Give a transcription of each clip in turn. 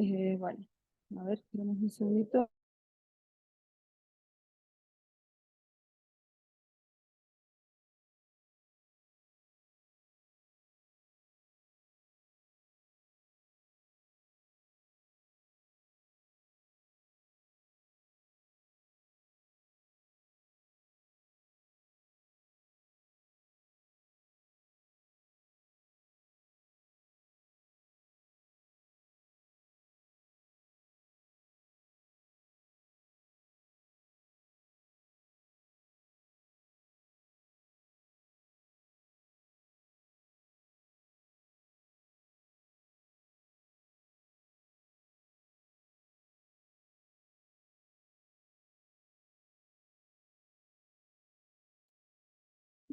Vale, a ver, esperamos un segundito.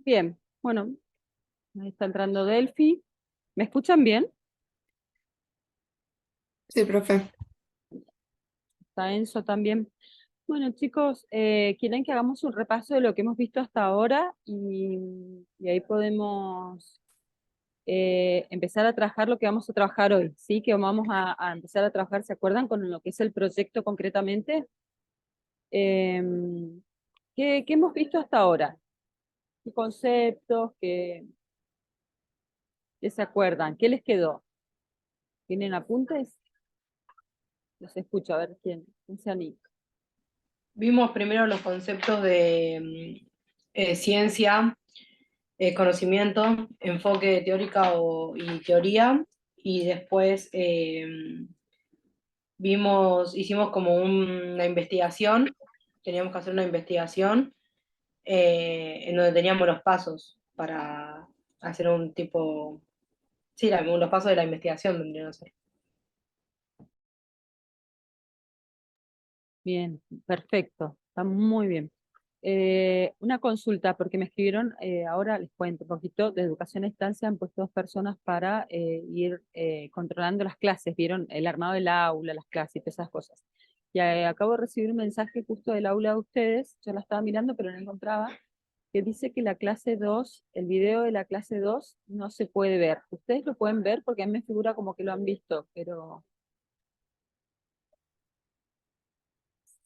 Bien, bueno, ahí está entrando Delphi. ¿Me escuchan bien? Sí, profe. Está Enzo también. Bueno, chicos, ¿quieren que hagamos un repaso de lo que hemos visto hasta ahora? Y ahí podemos empezar a trabajar lo que vamos a trabajar hoy, ¿sí? Que vamos a empezar a trabajar, ¿se acuerdan? Con lo que es el proyecto concretamente. Em, ¿qué hemos visto hasta ahora? ¿Qué conceptos? ¿Qué se acuerdan? ¿Qué les quedó? ¿Tienen apuntes? Los escucho, a ver quién se anima. Vimos primero los conceptos de ciencia, conocimiento, enfoque teórico y teoría, y después hicimos como una investigación, teníamos que hacer una investigación en donde teníamos los pasos para hacer un tipo, sí, los pasos de la investigación tendrían que ser. Bien, perfecto, está muy bien. Una consulta, porque me escribieron, ahora les cuento un poquito, de educación a distancia han puesto 2 personas para ir controlando las clases, vieron el armado del aula, las clases y todas esas cosas. Y acabo de recibir un mensaje justo del aula de ustedes, yo la estaba mirando pero no encontraba, que dice que la clase 2, el video de la clase 2 no se puede ver. Ustedes lo pueden ver porque a mí me figura como que lo han visto, pero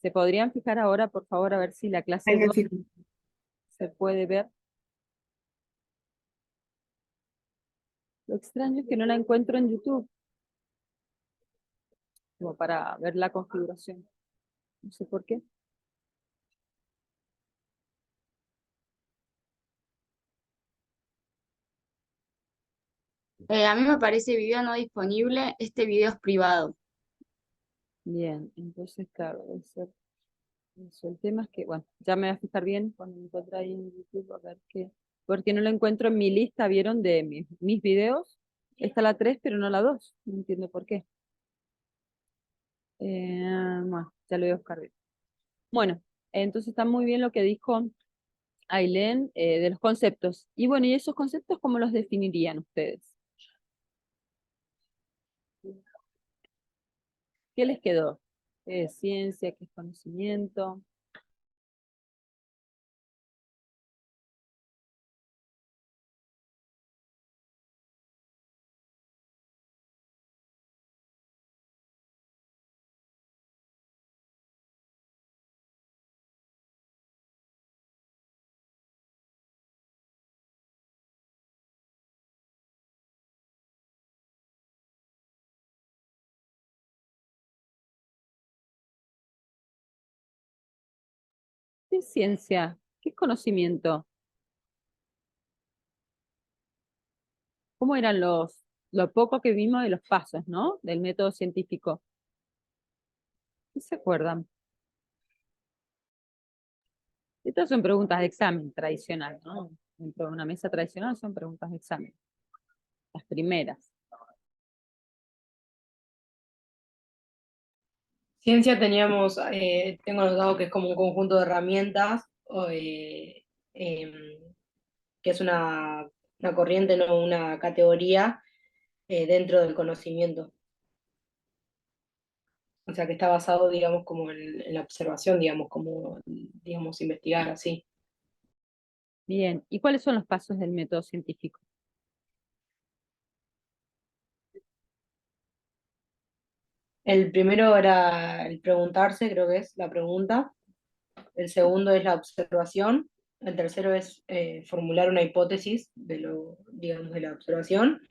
¿se podrían fijar ahora, por favor, a ver si la clase Ahí me 2 fijo. se puede ver? Lo extraño es que no la encuentro en YouTube, como para ver la configuración. No sé por qué. A mí me parece video no disponible, este video es privado. Bien, entonces, claro, debe ser eso. El tema es que, bueno, ya me voy a fijar bien cuando me encuentre ahí en YouTube, a ver qué. Porque no lo encuentro en mi lista, ¿vieron? De mis videos. Está la 3 pero no la 2. No entiendo por qué. Bueno, ya lo voy a buscar bien. Bueno, entonces está muy bien lo que dijo Ailén de los conceptos. Y bueno, ¿y esos conceptos cómo los definirían ustedes? ¿Qué les quedó? ¿Qué es ciencia? ¿Qué es conocimiento? ¿Qué es ciencia? ¿Qué es conocimiento? ¿Cómo eran lo poco que vimos de los pasos, ¿no? Del método científico. ¿Qué se acuerdan? Estas son preguntas de examen tradicional, ¿no? Dentro de una mesa tradicional son preguntas de examen. Las primeras. Ciencia teníamos, tengo notado que es como un conjunto de herramientas, em, que es una corriente, no una categoría dentro del conocimiento. O sea, que está basado, digamos, como en la observación, digamos, como, digamos, investigar así. Bien. ¿Y cuáles son los pasos del método científico? El primero era el preguntarse, creo que es la pregunta. El segundo es la observación. El tercero es formular una hipótesis de lo, digamos, de la observación.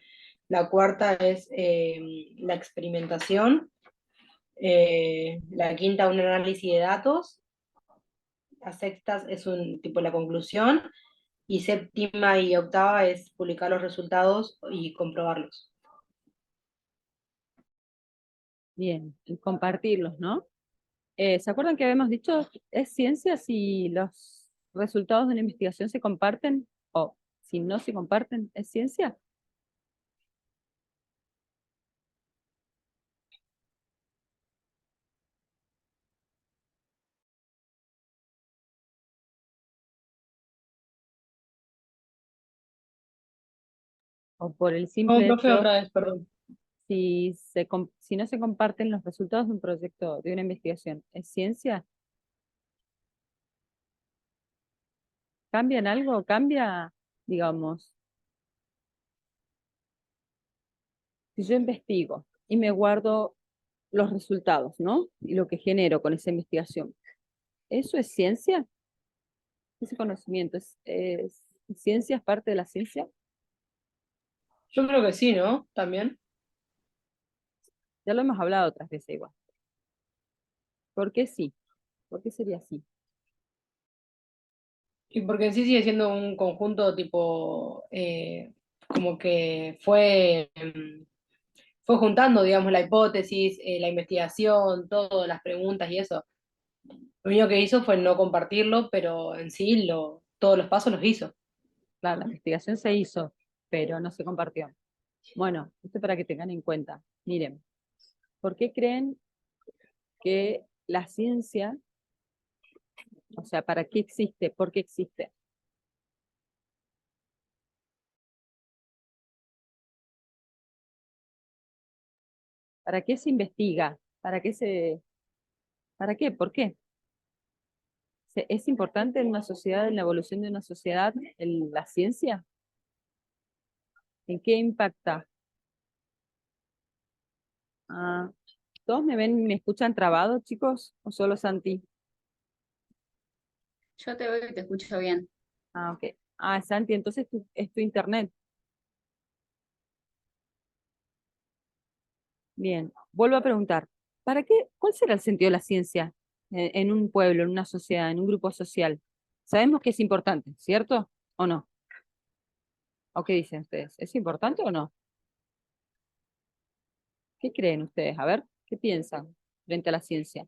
La cuarta es la experimentación. La quinta, un análisis de datos. La sexta es un tipo la conclusión. Y séptima y octava es publicar los resultados y comprobarlos. Bien, y compartirlos, ¿no? ¿Se acuerdan que habíamos dicho, es ciencia si los resultados de una investigación se comparten o si no se comparten, es ciencia? O por el No, simple profe, hecho, otra vez, perdón. si no se comparten los resultados de un proyecto, de una investigación, ¿es ciencia? ¿Cambia en algo? ¿Cambia, digamos, si yo investigo y me guardo los resultados, ¿no? Y lo que genero con esa investigación, ¿eso es ciencia? Ese conocimiento es ciencia, es parte de la ciencia. Yo creo que sí, ¿no? También. Ya lo hemos hablado otras veces igual. ¿Por qué sí? ¿Por qué sería así? Y porque en sí sigue siendo un conjunto tipo, como que fue juntando, digamos, la hipótesis, la investigación, todas las preguntas y eso. Lo único que hizo fue no compartirlo, pero en sí todos los pasos los hizo. Claro, la investigación se hizo, pero no se compartió. Bueno, esto para que tengan en cuenta. Miren, ¿por qué creen que la ciencia, o sea, para qué existe? ¿Por qué existe? ¿Para qué se investiga? ¿Para qué? ¿Por qué? ¿Es importante en una sociedad, en la evolución de una sociedad, la ciencia? ¿En qué impacta? Ah, ¿todos me ven y me escuchan trabado, chicos? ¿O solo Santi? Yo te veo y te escucho bien. Ah, ok. Ah, Santi, entonces es tu internet. Bien, vuelvo a preguntar. ¿Para qué? ¿Cuál será el sentido de la ciencia en un pueblo, en una sociedad, en un grupo social? Sabemos que es importante, ¿cierto? ¿O no? ¿O qué dicen ustedes? ¿Es importante o no? ¿Qué creen ustedes? A ver, ¿qué piensan frente a la ciencia?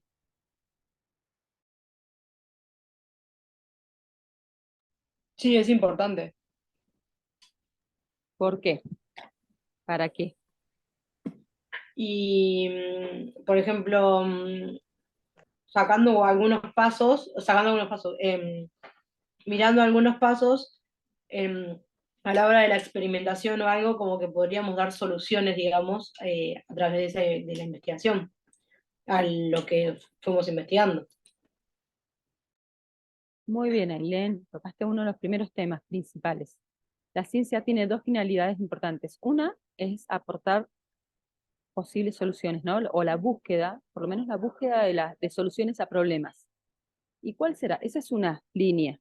Sí, es importante. ¿Por qué? ¿Para qué? Y, por ejemplo, sacando algunos pasos, mirando algunos pasos, em, a la hora de la experimentación o algo, como que podríamos dar soluciones, digamos, a través de la investigación, a lo que fuimos investigando. Muy bien, Ailén, tocaste uno de los primeros temas principales. La ciencia tiene dos finalidades importantes. Una es aportar posibles soluciones, ¿no? O la búsqueda, por lo menos la búsqueda de soluciones a problemas. ¿Y cuál será? Esa es una línea.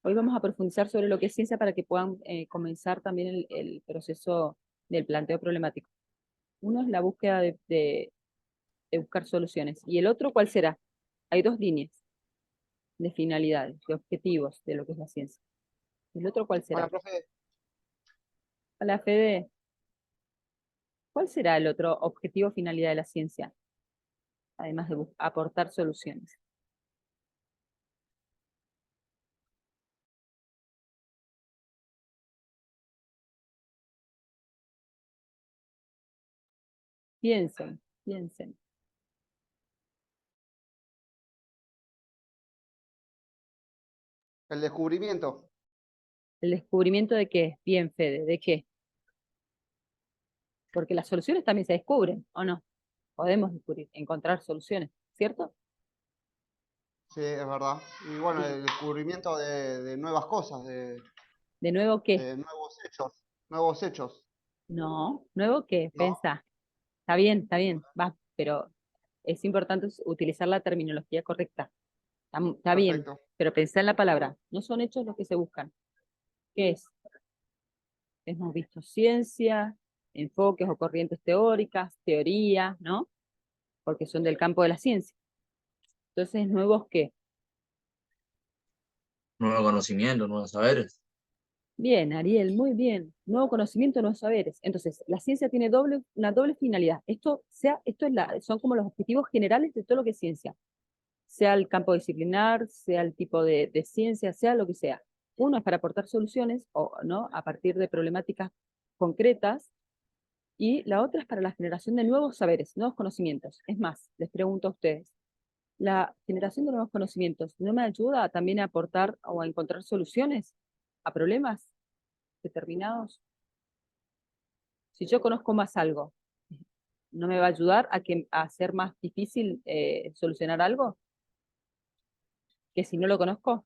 Hoy vamos a profundizar sobre lo que es ciencia para que puedan comenzar también el proceso del planteo problemático. Uno es la búsqueda de buscar soluciones. ¿Y el otro cuál será? Hay dos líneas de finalidades, de objetivos de lo que es la ciencia. ¿El otro cuál Hola, será? profe. Hola, Fede. ¿Cuál será el otro objetivo, finalidad de la ciencia? Además de aportar soluciones. Piensen, piensen. El descubrimiento. ¿El descubrimiento de qué? Bien, Fede, ¿de qué? Porque las soluciones también se descubren, ¿o no? Podemos descubrir, encontrar soluciones, ¿cierto? Sí, es verdad. Y bueno, Sí. el descubrimiento de nuevas cosas, ¿De nuevo qué? de nuevos hechos. Nuevos hechos, No, ¿nuevo qué? ¿no? Pensá. Está bien, va. pero es importante utilizar la terminología correcta. Está bien, Perfecto. pero pensá en la palabra. No son hechos los que se buscan. ¿Qué es? Hemos visto ciencia, enfoques o corrientes teóricas, teorías, ¿no? Porque son del campo de la ciencia. Entonces, ¿nuevos qué? Nuevo conocimiento, nuevos saberes. Bien, Ariel, muy bien. Nuevo conocimiento, nuevos saberes. Entonces, la ciencia tiene una doble finalidad. Son como los objetivos generales de todo lo que es ciencia. Sea el campo disciplinar, sea el tipo de ciencia, sea lo que sea. Uno es para aportar soluciones, ¿no? A partir de problemáticas concretas, y la otra es para la generación de nuevos saberes, nuevos conocimientos. Es más, les pregunto a ustedes, ¿la generación de nuevos conocimientos no me ayuda también a aportar o a encontrar soluciones a problemas determinados? Si yo conozco más algo, ¿no me va a ayudar a hacer más difícil solucionar algo que si no lo conozco?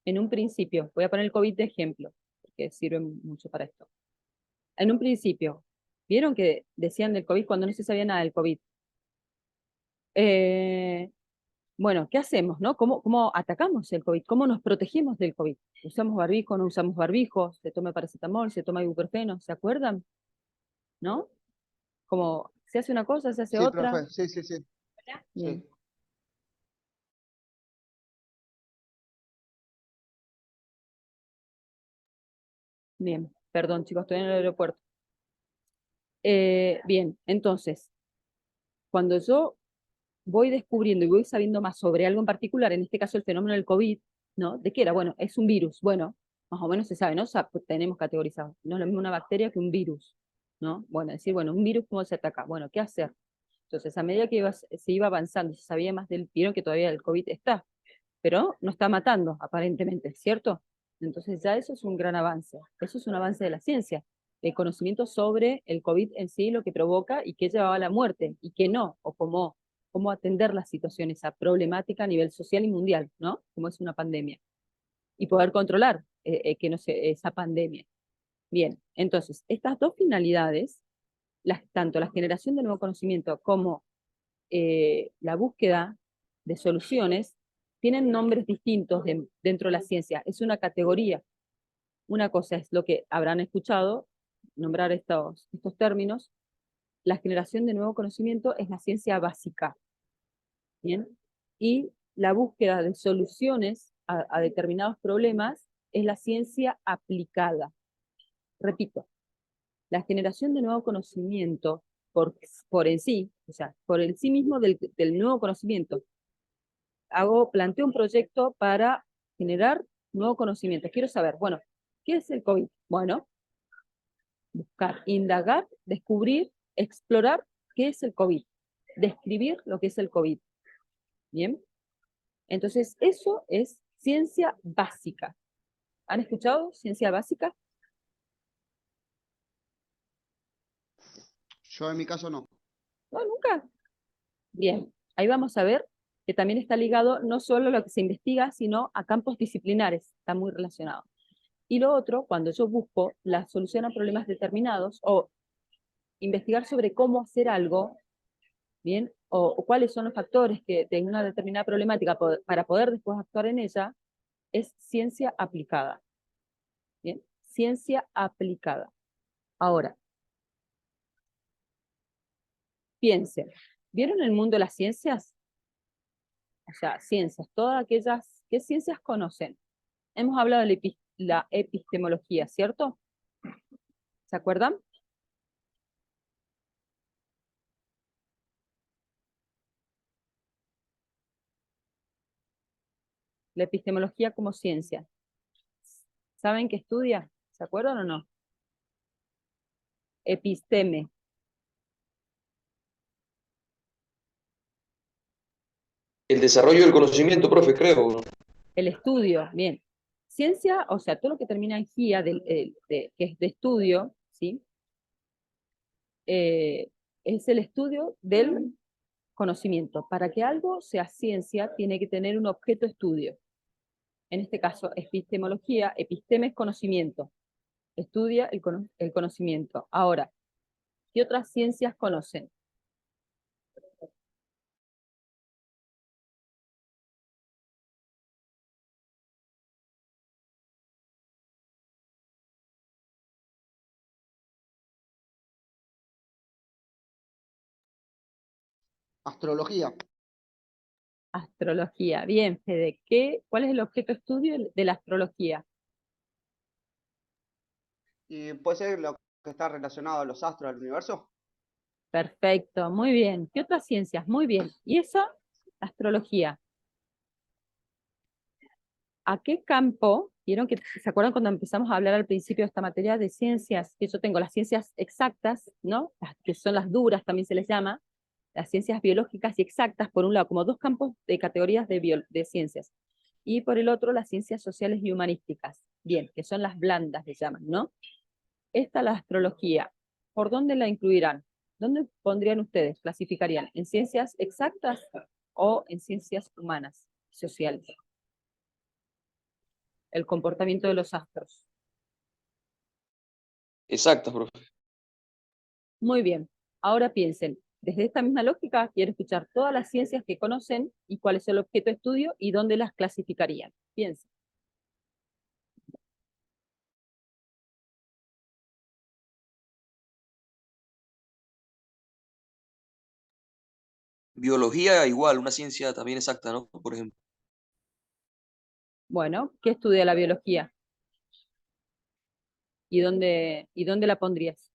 En un principio, voy a poner el COVID de ejemplo, porque sirve mucho para esto. En un principio, ¿vieron que decían del COVID cuando no se sabía nada del COVID? Bueno, ¿qué hacemos, no? ¿Cómo atacamos el COVID? ¿Cómo nos protegemos del COVID? ¿Usamos barbijo, no usamos barbijo? ¿Se toma paracetamol, se toma ibuprofeno? ¿Se acuerdan? ¿No? Como se hace una cosa, se hace Sí, otra. profe. Sí, sí, sí. Bien. Sí. Bien, perdón chicos, estoy en el aeropuerto. Bien, entonces, cuando yo voy descubriendo y voy sabiendo más sobre algo en particular, en este caso el fenómeno del COVID, ¿no? ¿De qué era? Bueno, es un virus. Bueno, más o menos se sabe, ¿no? Tenemos categorizado. No es lo mismo una bacteria que un virus, ¿no? Bueno, decir, bueno, un virus, ¿cómo se ataca? Bueno, ¿qué hacer? Entonces, a medida que se iba avanzando, se sabía más del, vieron que todavía el COVID está, pero no está matando, aparentemente, ¿cierto? Entonces ya eso es un gran avance. Eso es un avance de la ciencia, el conocimiento sobre el COVID en sí, lo que provoca y qué llevaba a la muerte, y qué no, o cómo atender la situación, esa problemática a nivel social y mundial, ¿no? Como es una pandemia. Y poder controlar que no esa pandemia. Bien, entonces, estas dos finalidades, tanto la generación de nuevo conocimiento como la búsqueda de soluciones, tienen nombres distintos dentro de la ciencia. Es una categoría. Una cosa es lo que habrán escuchado, nombrar estos términos. La generación de nuevo conocimiento es la ciencia básica. ¿Bien? Y la búsqueda de soluciones a determinados problemas es la ciencia aplicada. Repito, la generación de nuevo conocimiento por en sí, o sea, por el sí mismo del nuevo conocimiento, planteo un proyecto para generar nuevo conocimiento. Quiero saber, bueno, ¿qué es el COVID? Bueno, buscar, indagar, descubrir, explorar qué es el COVID, describir lo que es el COVID. ¿Bien? Entonces, eso es ciencia básica. ¿Han escuchado ciencia básica? Yo en mi caso no. No, nunca. Bien, ahí vamos a ver que también está ligado no solo a lo que se investiga, sino a campos disciplinares, está muy relacionado. Y lo otro, cuando yo busco la solución a problemas determinados o investigar sobre cómo hacer algo, ¿bien? O cuáles son los factores que de una determinada problemática para poder después actuar en ella, es ciencia aplicada. ¿Bien? Ciencia aplicada. Ahora, piensen, ¿vieron el mundo de las ciencias? O sea, ciencias, todas aquellas, ¿qué ciencias conocen? Hemos hablado de la epistemología, ¿cierto? ¿Se acuerdan? La epistemología como ciencia. ¿Saben qué estudia? ¿Se acuerdan o no? Episteme. El desarrollo del conocimiento, profe, creo. El estudio, bien. Ciencia, o sea, todo lo que termina en GIA, que es de estudio, ¿sí? Es el estudio del conocimiento. Para que algo sea ciencia, tiene que tener un objeto de estudio. En este caso, epistemología, episteme es conocimiento. estudia el conocimiento. Ahora, ¿qué otras ciencias conocen? Astrología. Astrología. Bien, Fede, ¿cuál es el objeto de estudio de la astrología? Y puede ser lo que está relacionado a los astros del universo. Perfecto, muy bien. ¿Qué otras ciencias? Muy bien. ¿Y eso? Astrología. ¿A qué campo? Vieron que, ¿se acuerdan cuando empezamos a hablar al principio de esta materia de ciencias? Que yo tengo las ciencias exactas, ¿no? Las que son las duras, también se les llama, las ciencias biológicas y exactas, por un lado, como dos campos de categorías de ciencias. Y por el otro, las ciencias sociales y humanísticas. Bien, que son las blandas, le llaman, ¿no? Esta, la astrología, ¿por dónde la incluirán? ¿Dónde pondrían ustedes? ¿Clasificarían en ciencias exactas o en ciencias humanas, sociales? El comportamiento de los astros. Exacto, profe. Muy bien. Ahora piensen, desde esta misma lógica, quiero escuchar todas las ciencias que conocen y cuál es el objeto de estudio y dónde las clasificarían. Piensen. Biología igual, una ciencia también exacta, ¿no? Por ejemplo. Bueno, ¿qué estudia la biología? Y dónde la pondrías?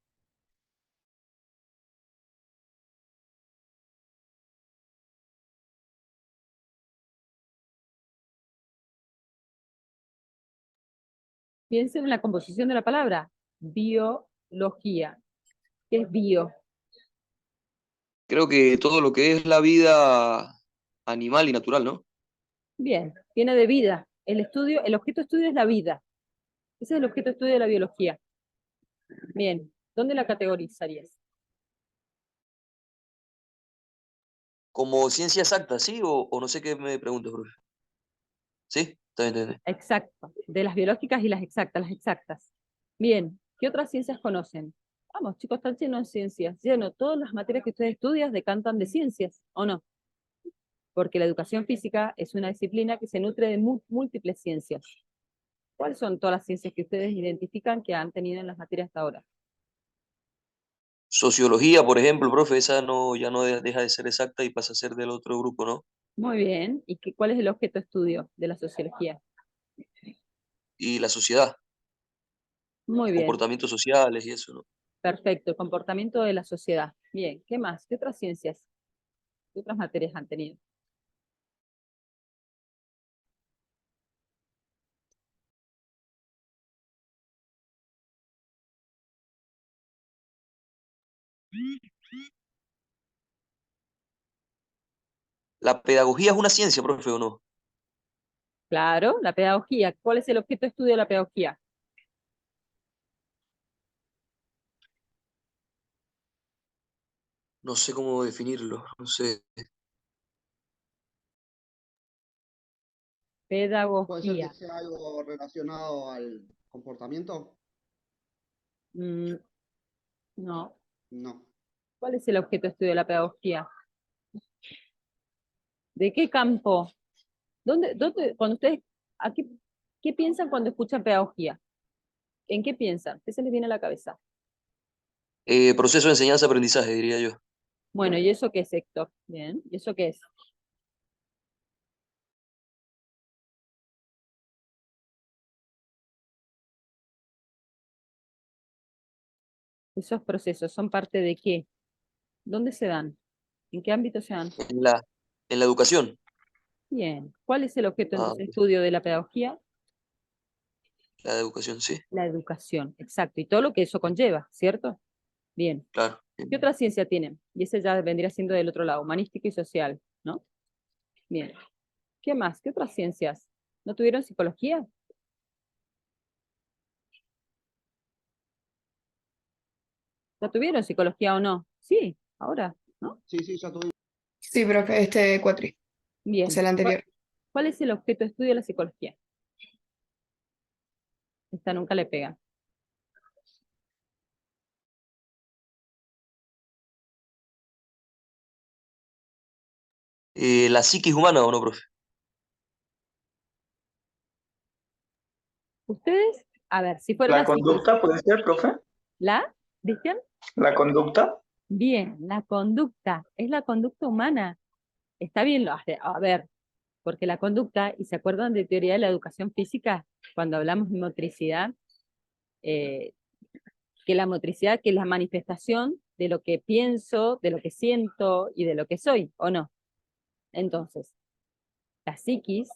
Piensen en la composición de la palabra. Biología. ¿Qué es bio? Creo que todo lo que es la vida animal y natural, ¿no? Bien, viene de vida. El estudio, el objeto de estudio es la vida. Ese es el objeto de estudio de la biología. Bien, ¿dónde la categorizarías? Como ciencia exacta, ¿sí? O no sé qué me preguntas, profe. ¿Sí? Está bien, está bien. Exacto, de las biológicas y las exactas, las exactas. Bien, ¿qué otras ciencias conocen? Vamos, chicos, están llenos de ciencias, lleno. Todas las materias que ustedes estudian decantan de ciencias, ¿o no? Porque la educación física es una disciplina que se nutre de múltiples ciencias. ¿Cuáles son todas las ciencias que ustedes identifican que han tenido en las materias hasta ahora? Sociología, por ejemplo, profe, esa no, ya no deja de ser exacta y pasa a ser del otro grupo, ¿no? Muy bien, ¿y cuál es el objeto de estudio de la sociología? Y la sociedad, Muy bien, comportamientos sociales y eso, ¿no? perfecto, comportamiento de la sociedad. Bien, ¿qué más? ¿Qué otras ciencias? ¿Qué otras materias han tenido? ¿La pedagogía es una ciencia, profe, o no? Claro, la pedagogía. ¿Cuál es el objeto de estudio de la pedagogía? No sé cómo definirlo, no sé. Puede ser que Pedagogía. sea algo relacionado al comportamiento. Mm, no. No. ¿Cuál es el objeto de estudio de la pedagogía? ¿De qué campo? Cuando ustedes, ¿qué piensan cuando escuchan pedagogía? ¿En qué piensan? ¿Qué se les viene a la cabeza? Proceso de enseñanza-aprendizaje, diría yo. Bueno, ¿y eso qué es, Héctor? Bien, ¿y eso qué es? Esos procesos son parte de qué? ¿Dónde se dan? ¿En qué ámbito se dan? En la educación. Bien. ¿Cuál es el objeto Ah, entonces de estudio de la pedagogía? la de educación, sí, La educación, exacto. Y todo lo que eso conlleva, ¿cierto? Bien. claro. ¿Qué otra ciencia tienen? Y ese ya vendría siendo del otro lado, humanística y social, ¿no? Bien. ¿Qué más? ¿Qué otras ciencias? ¿No tuvieron psicología? ¿Ya tuvieron psicología o no? Sí, ahora, ¿no? Sí, sí, ya tuvimos. Sí, profe, este cuatri, o Bien. sea, el anterior. ¿Cuál es el objeto de estudio de la psicología? Esta nunca le pega. La psiquis humana, ¿o no, profe? Ustedes, a ver, si fuera ¿La la psiquis, conducta puede ser, profe? ¿la? ¿Cristian? ¿La conducta? Bien, la conducta, es la conducta humana. Está bien, a ver, porque la conducta, y se acuerdan de teoría de la educación física, cuando hablamos de motricidad, eh, que la motricidad, que es la manifestación de lo que pienso, de lo que siento y de lo que soy, ¿o no? Entonces, la psiquis,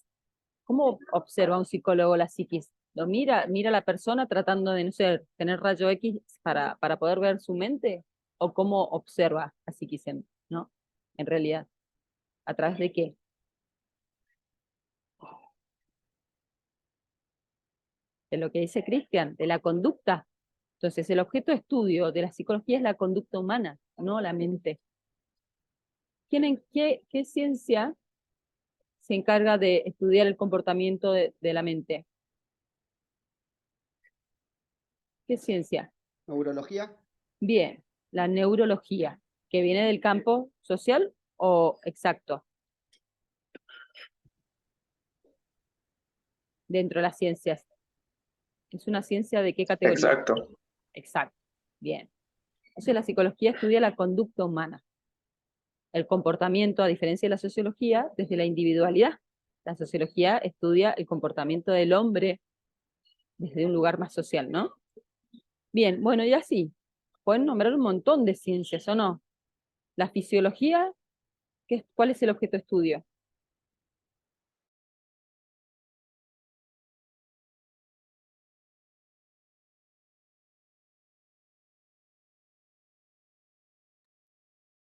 ¿cómo observa un psicólogo la psiquis? Lo mira a la persona tratando de, no sé, tener rayo X para poder ver su mente, o cómo observa la psiquis, ¿no? En realidad, ¿a través de qué? De lo que dice Cristian, de la conducta. Entonces, el objeto de estudio de la psicología es la conducta humana, no la mente. ¿Qué ciencia se encarga de estudiar el comportamiento de la mente? ¿Qué ciencia? Neurología. Bien, la neurología, que viene del campo social o exacto. Dentro de las ciencias. ¿Es una ciencia de qué categoría? Exacto. Exacto. Bien. Entonces la psicología estudia la conducta humana. El comportamiento, a diferencia de la sociología, desde la individualidad. La sociología estudia el comportamiento del hombre desde un lugar más social, ¿no? Bien, bueno, y así. Pueden nombrar un montón de ciencias, ¿o no? La fisiología, ¿cuál es el objeto de estudio?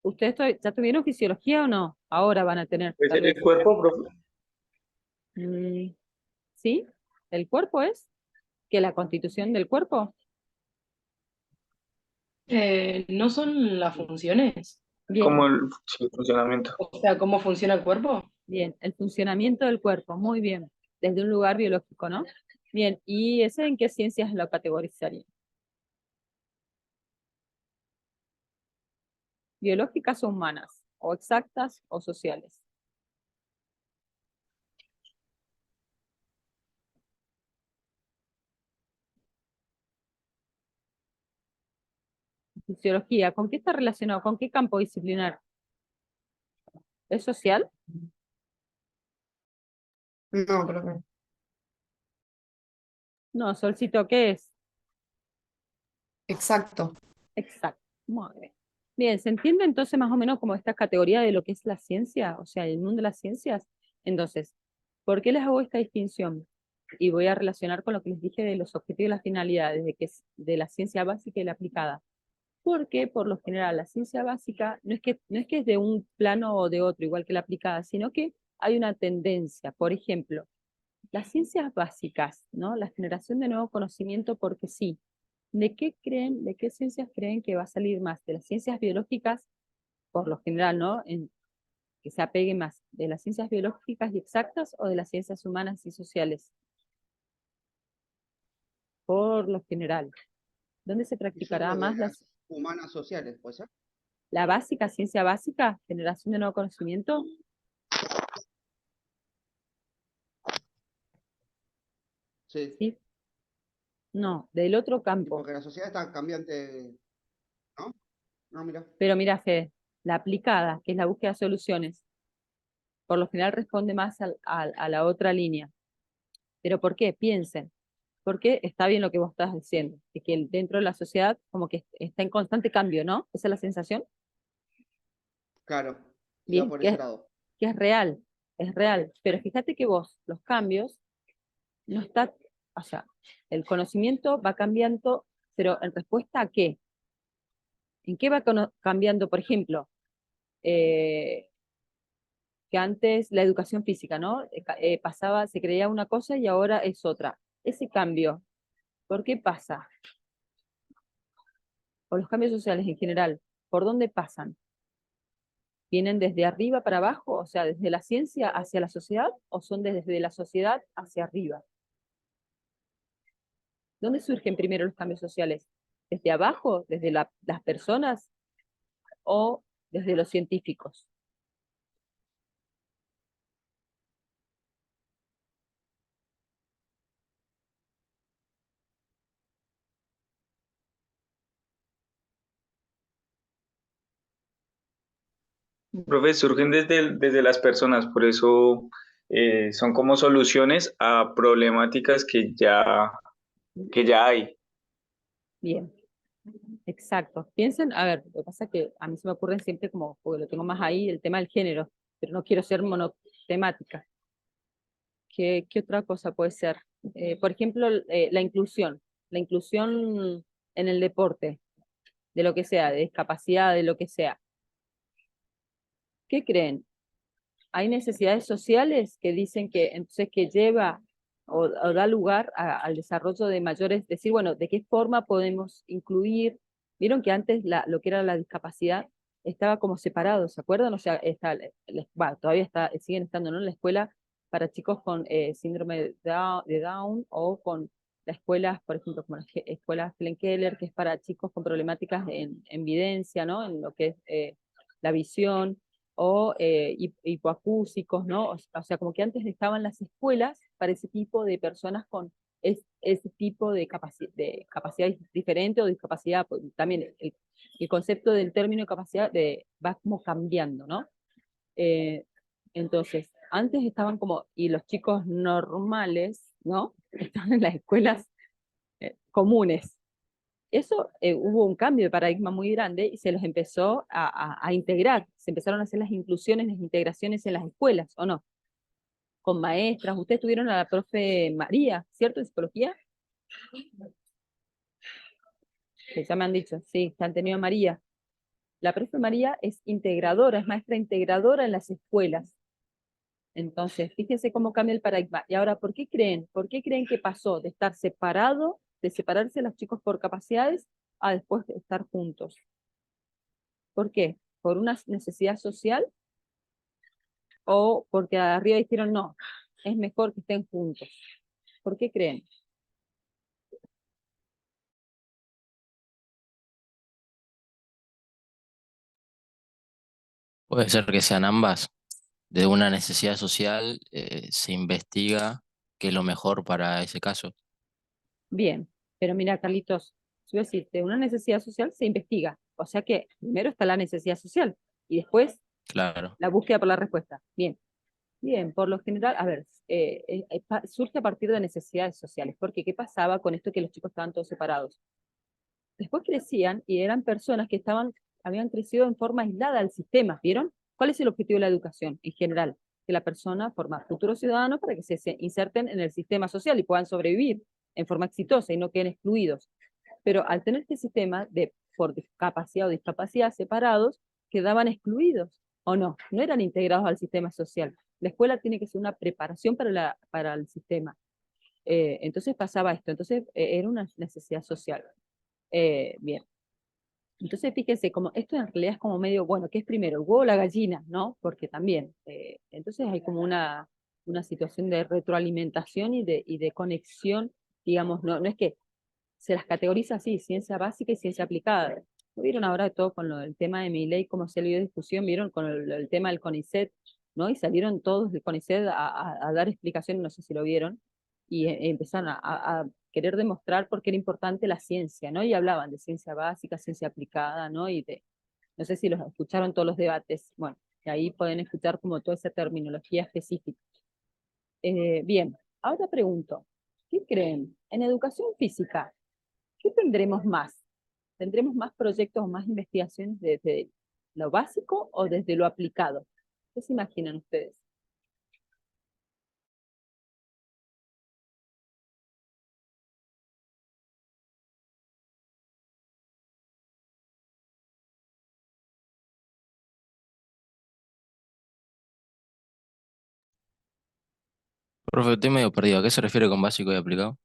¿Ustedes ya tuvieron fisiología o no? Ahora van a tener, ¿Es tal vez. el cuerpo, profe? ¿Sí? ¿El cuerpo es? ¿Que la constitución del cuerpo? ¿No son las funciones? Bien, Como el funcionamiento. O sea, ¿cómo funciona el cuerpo? bien. El funcionamiento del cuerpo, muy bien. Desde un lugar biológico, ¿no? Bien, ¿y ese en qué ciencias lo categorizaría? ¿Biológicas o humanas? ¿O exactas o sociales? Fisiología, ¿con qué está relacionado? ¿Con qué campo disciplinar? ¿Es social? No, profe. No, Solcito, ¿qué es? Exacto. Exacto. Muy bien. Bien, ¿se entiende entonces más o menos como esta categoría de lo que es la ciencia? O sea, el mundo de las ciencias. Entonces, ¿por qué les hago esta distinción? Y voy a relacionar con lo que les dije de los objetivos y las finalidades, de que es de la ciencia básica y la aplicada. Porque, por lo general, la ciencia básica no es que es de un plano o de otro, igual que la aplicada, sino que hay una tendencia. Por ejemplo, las ciencias básicas, ¿no? La generación de nuevo conocimiento porque sí. ¿De qué ciencias creen que va a salir más? ¿De las ciencias biológicas, por lo general, ¿no? Que se apegue más, ¿de las ciencias biológicas y exactas o de las ciencias humanas y sociales? Por lo general. ¿Dónde se Y yo practicará creo que más las humanas sociales, ¿puede ser? la básica, ciencia básica, generación de nuevo conocimiento? Sí. ¿Sí? No, del otro Y campo. porque la sociedad está cambiante, ¿no? No, mira. Pero mira, Fede, la aplicada, que es la búsqueda de soluciones, por lo general responde más a la otra línea. ¿Pero por qué? Piensen. Porque está bien lo que vos estás diciendo, de que dentro de la sociedad como que está en constante cambio, ¿no? Esa es la sensación. Claro. Iba Bien, por que ese es, lado. que es real. Pero fíjate que vos, los cambios, no está, o sea, el conocimiento va cambiando, pero ¿en respuesta a qué? ¿En qué va cambiando, por ejemplo? Que antes la educación física, ¿no? Pasaba, se creía una cosa y ahora es otra. Ese cambio, ¿por qué pasa? O los cambios sociales en general, ¿por dónde pasan? ¿Vienen desde arriba para abajo, o sea, desde la ciencia hacia la sociedad, o son desde la sociedad hacia arriba? ¿Dónde surgen primero los cambios sociales? ¿Desde abajo, desde las personas, o desde los científicos? Profe, surgen desde las personas, por eso son como soluciones a problemáticas que ya hay. Bien, exacto. Piensen, a ver, lo que pasa es que a mí se me ocurren siempre como, porque lo tengo más ahí, el tema del género, pero no quiero ser monotemática. ¿Qué otra cosa puede ser? Por ejemplo, la inclusión en el deporte, de lo que sea, de discapacidad, de lo que sea. ¿Qué creen? Hay necesidades sociales que dicen que entonces que lleva o da lugar al desarrollo de mayores, decir, bueno, ¿de qué forma podemos incluir? Vieron que antes lo que era la discapacidad estaba como separado, ¿se acuerdan? O sea, todavía siguen estando, ¿no? En la escuela para chicos con síndrome de Down o con las escuelas, por ejemplo, como la escuela Helen Keller, que es para chicos con problemáticas en videncia, ¿no? En lo que es la visión o hipoacúsicos, ¿no? O sea, como que antes estaban las escuelas para ese tipo de personas con ese tipo de capacidad diferente o discapacidad. Pues, también el concepto del término capacidad va como cambiando, ¿no? Eh, entonces, antes estaban como, y los chicos normales, ¿no? Estaban en las escuelas comunes. Eso hubo un cambio de paradigma muy grande y se los empezó a integrar, se empezaron a hacer las inclusiones, las integraciones en las escuelas, ¿o no? Con maestras, ustedes tuvieron a la profe María, ¿cierto? De psicología, que ya me han dicho, sí, que han tenido a María. La profe María es integradora, es maestra integradora en las escuelas. Entonces, fíjense cómo cambia el paradigma. Y ahora, ¿por qué creen? ¿Por qué creen que pasó de estar separado, de separarse los chicos por capacidades, a después de estar juntos? ¿Por qué? ¿Por una necesidad social o porque arriba dijeron no, es mejor que estén juntos? ¿Por qué creen? Puede ser que sean ambas. De una necesidad social se investiga qué es lo mejor para ese caso. Bien, pero mira, Carlitos, yo voy a decirte, una necesidad social se investiga. O sea que primero está la necesidad social y después Claro. la búsqueda por la respuesta. Bien, bien, por lo general, a ver, surge a partir de necesidades sociales, porque ¿qué pasaba con esto que los chicos estaban todos separados? Después crecían y eran personas que habían crecido en forma aislada del sistema, ¿vieron? ¿Cuál es el objetivo de la educación en general? Que la persona forma futuros ciudadanos para que se inserten en el sistema social y puedan sobrevivir en forma exitosa y no queden excluidos. Pero al tener este sistema por capacidad o discapacidad separados, quedaban excluidos, ¿o no? No eran integrados al sistema social. La escuela tiene que ser una preparación para el sistema. Entonces pasaba esto, entonces era una necesidad social. Bien. Entonces, fíjense, como esto en realidad es como medio, bueno, ¿qué es primero, el huevo o la gallina? ¿No? Porque también, entonces hay como una situación de retroalimentación y de conexión, digamos, no es que se las categoriza así, ciencia básica y ciencia aplicada. ¿No vieron ahora todo con el tema de mi ley, cómo se le dio discusión? ¿Vieron con el tema del CONICET? ¿No? Y salieron todos del CONICET a dar explicaciones, no sé si lo vieron, y empezaron a querer demostrar por qué era importante la ciencia, ¿no? Y hablaban de ciencia básica, ciencia aplicada, ¿no? No sé si los escucharon todos los debates, bueno, y ahí pueden escuchar como toda esa terminología específica. Bien, ahora pregunto, ¿qué creen? En educación física, ¿qué tendremos más? ¿Tendremos más proyectos o más investigaciones desde lo básico o desde lo aplicado? ¿Qué se imaginan ustedes? Profe, estoy medio perdido. ¿A qué se refiere con básico y aplicado?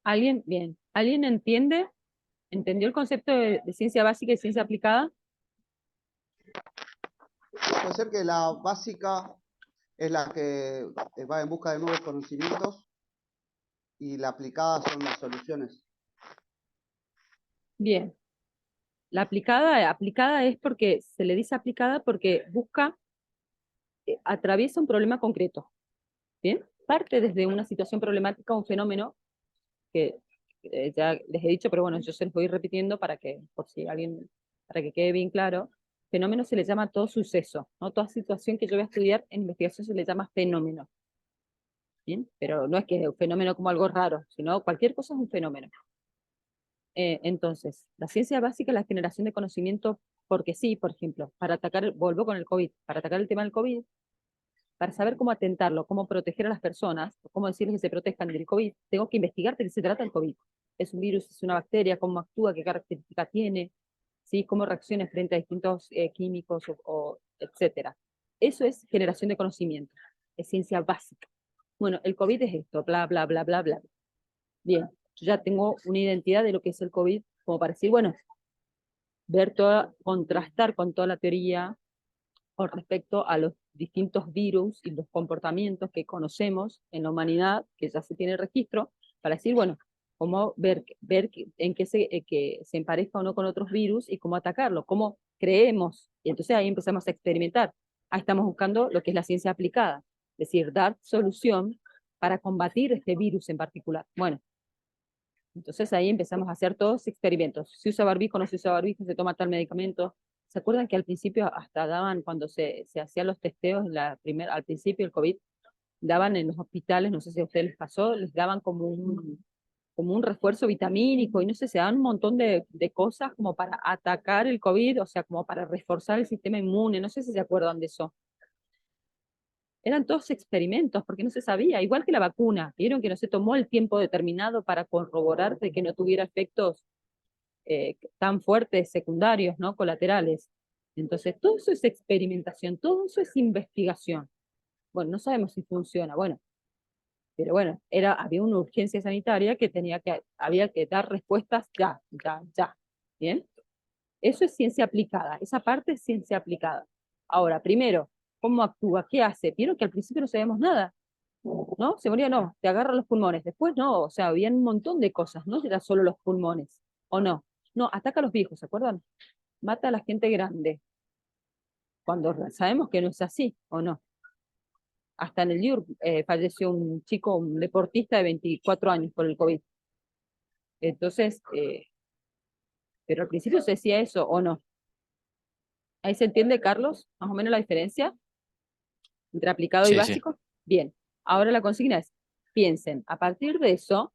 ¿Alguien? Bien. ¿Alguien entiende? ¿Entendió el concepto de ciencia básica y ciencia aplicada? Puede ser que la básica es la que va en busca de nuevos conocimientos y la aplicada son las soluciones. Bien. La aplicada es porque, se le dice aplicada porque atraviesa un problema concreto. ¿Bien? Parte desde una situación problemática, un fenómeno que ya les he dicho, pero bueno, yo se los voy repitiendo para que, por si alguien, para que quede bien claro. Fenómeno se le llama a todo suceso, ¿no? Toda situación que yo voy a estudiar en investigación se le llama fenómeno. ¿Bien? Pero no es que es un fenómeno como algo raro, sino cualquier cosa es un fenómeno. Entonces, la ciencia básica es la generación de conocimiento porque sí, por ejemplo, para atacar, vuelvo con el COVID, para atacar el tema del COVID, para saber cómo atentarlo, cómo proteger a las personas, cómo decirles que se protejan del COVID, tengo que investigar de qué se trata el COVID. ¿Es un virus, es una bacteria? ¿Cómo actúa? ¿Qué característica tiene? ¿Sí? ¿Cómo reacciona frente a distintos químicos, etcétera? Eso es generación de conocimiento, es ciencia básica. Bueno, el COVID es esto, bla, bla, bla, bla, bla. Bien, yo ya tengo una identidad de lo que es el COVID, como para decir, bueno, ver toda, contrastar con toda la teoría con respecto a los distintos virus y los comportamientos que conocemos en la humanidad, que ya se tiene registro, para decir, bueno, cómo ver en qué que se emparezca o no con otros virus y cómo atacarlo, cómo creemos. Y entonces ahí empezamos a experimentar. Ahí estamos buscando lo que es la ciencia aplicada, es decir, dar solución para combatir este virus en particular. Bueno, entonces ahí empezamos a hacer todos experimentos. Si usa barbijo, no se usa barbijo, se toma tal medicamento. ¿Se acuerdan que al principio hasta daban, cuando se hacían los testeos, al principio del COVID, daban en los hospitales, no sé si a ustedes les pasó, les daban como un refuerzo vitamínico y no sé, se daban un montón de cosas como para atacar el COVID, o sea, como para reforzar el sistema inmune, no sé si se acuerdan de eso. Eran todos experimentos, porque no se sabía, igual que la vacuna, vieron que no se tomó el tiempo determinado para corroborar de que no tuviera efectos tan fuertes secundarios, ¿no? Colaterales. Entonces, todo eso es experimentación, todo eso es investigación. Bueno, no sabemos si funciona, bueno, pero bueno, había una urgencia sanitaria que había que dar respuestas ya, ya, ya. ¿Bien? Eso es ciencia aplicada, esa parte es ciencia aplicada. Ahora, primero, ¿cómo actúa? ¿Qué hace? Vieron que al principio no sabíamos nada, ¿no? Se moría, no, te agarran los pulmones. Después no, o sea, había un montón de cosas, no era solo los pulmones, ¿o no? No, ataca a los viejos, ¿se acuerdan? Mata a la gente grande, cuando sabemos que no es así, ¿o no? Hasta en el IUR falleció un chico, un deportista de 24 años por el COVID. Entonces, pero al principio se decía eso, ¿o no? ¿Ahí se entiende, Carlos, más o menos la diferencia entre aplicado y Sí, sí. básico? Bien, ahora la consigna es, piensen, a partir de eso,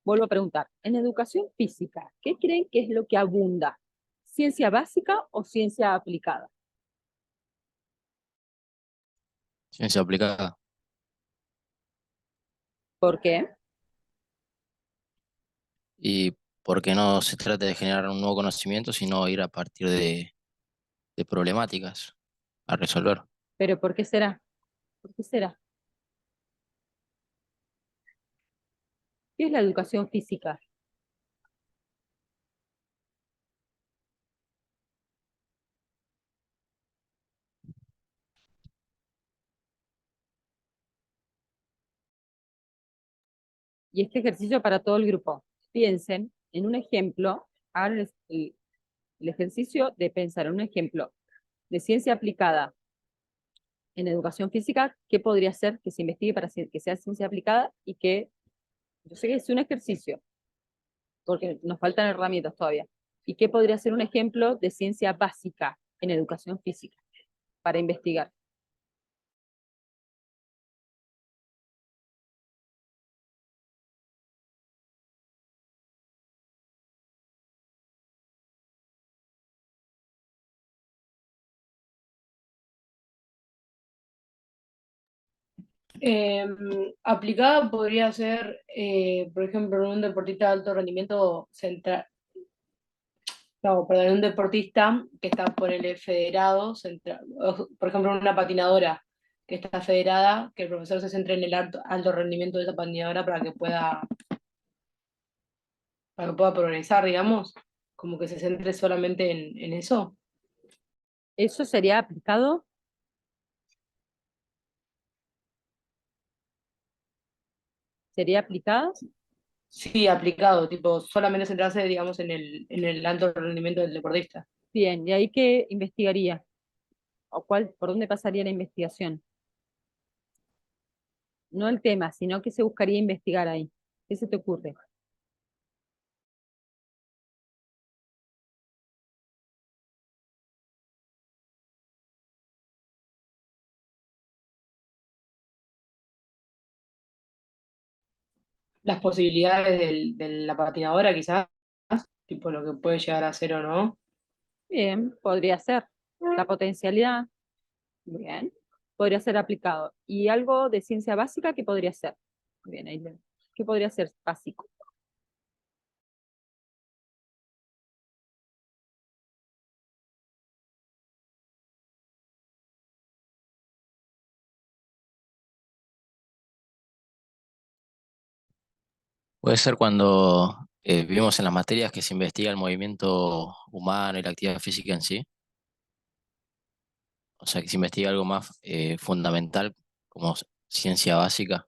vuelvo a preguntar, en educación física, ¿qué creen que es lo que abunda? ¿Ciencia básica o ciencia aplicada? Ciencia aplicada. ¿Por qué? Y porque no se trata de generar un nuevo conocimiento, sino ir a partir de problemáticas a resolver. ¿Pero por qué será? ¿Por qué será? ¿Qué es la educación física? Y este ejercicio para todo el grupo. Piensen en un ejemplo, hagan el ejercicio de pensar en un ejemplo de ciencia aplicada en educación física, ¿qué podría ser que se investigue para que sea ciencia aplicada y que, yo sé que es un ejercicio, porque nos faltan herramientas todavía, y qué podría ser un ejemplo de ciencia básica en educación física para investigar? Aplicada podría ser, por ejemplo, en un deportista de alto rendimiento central, no, perdón, un deportista que está por el federado, por ejemplo, una patinadora que está federada, que el profesor se centre en el alto rendimiento de esa patinadora para que pueda progresar, digamos, como que se centre solamente en eso. ¿Eso sería aplicado? ¿Sería aplicado? Sí, aplicado, tipo, solamente centrarse, digamos, en el alto rendimiento del deportista. Bien, ¿y ahí qué investigaría? ¿O por dónde pasaría la investigación? No el tema, sino qué se buscaría investigar ahí. ¿Qué se te ocurre? las posibilidades de la patinadora quizás, tipo lo que puede llegar a ser o no. Bien, podría ser. La potencialidad, bien, podría ser aplicado. ¿Y algo de ciencia básica qué podría ser? Bien, ahí ¿qué podría ser básico? Puede ser cuando vimos en las materias que se investiga el movimiento humano y la actividad física en sí. O sea, que se investiga algo más fundamental como ciencia básica.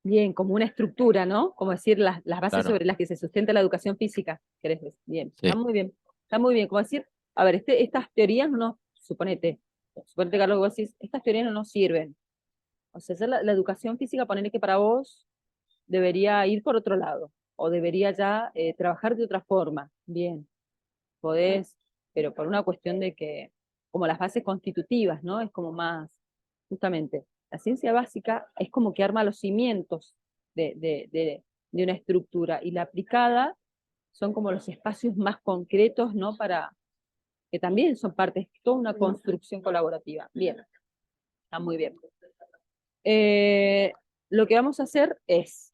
Bien, como una estructura, ¿no? Como decir las bases Claro, sobre las que se sustenta la educación física, ¿querés decir? Bien, está sí. muy bien, está muy bien. Como decir, a ver, estas teorías suponete que algo que vos decís, estas teorías no nos sirven. O sea, la educación física, ponerle que para vos debería ir por otro lado, o debería ya trabajar de otra forma. Bien, podés, pero por una cuestión de que, como las bases constitutivas, ¿no? Es como más, justamente, la ciencia básica es como que arma los cimientos de una estructura, y la aplicada son como los espacios más concretos, ¿no? Para, que también son parte, de toda una construcción colaborativa. Bien, está muy bien. Lo que vamos a hacer es,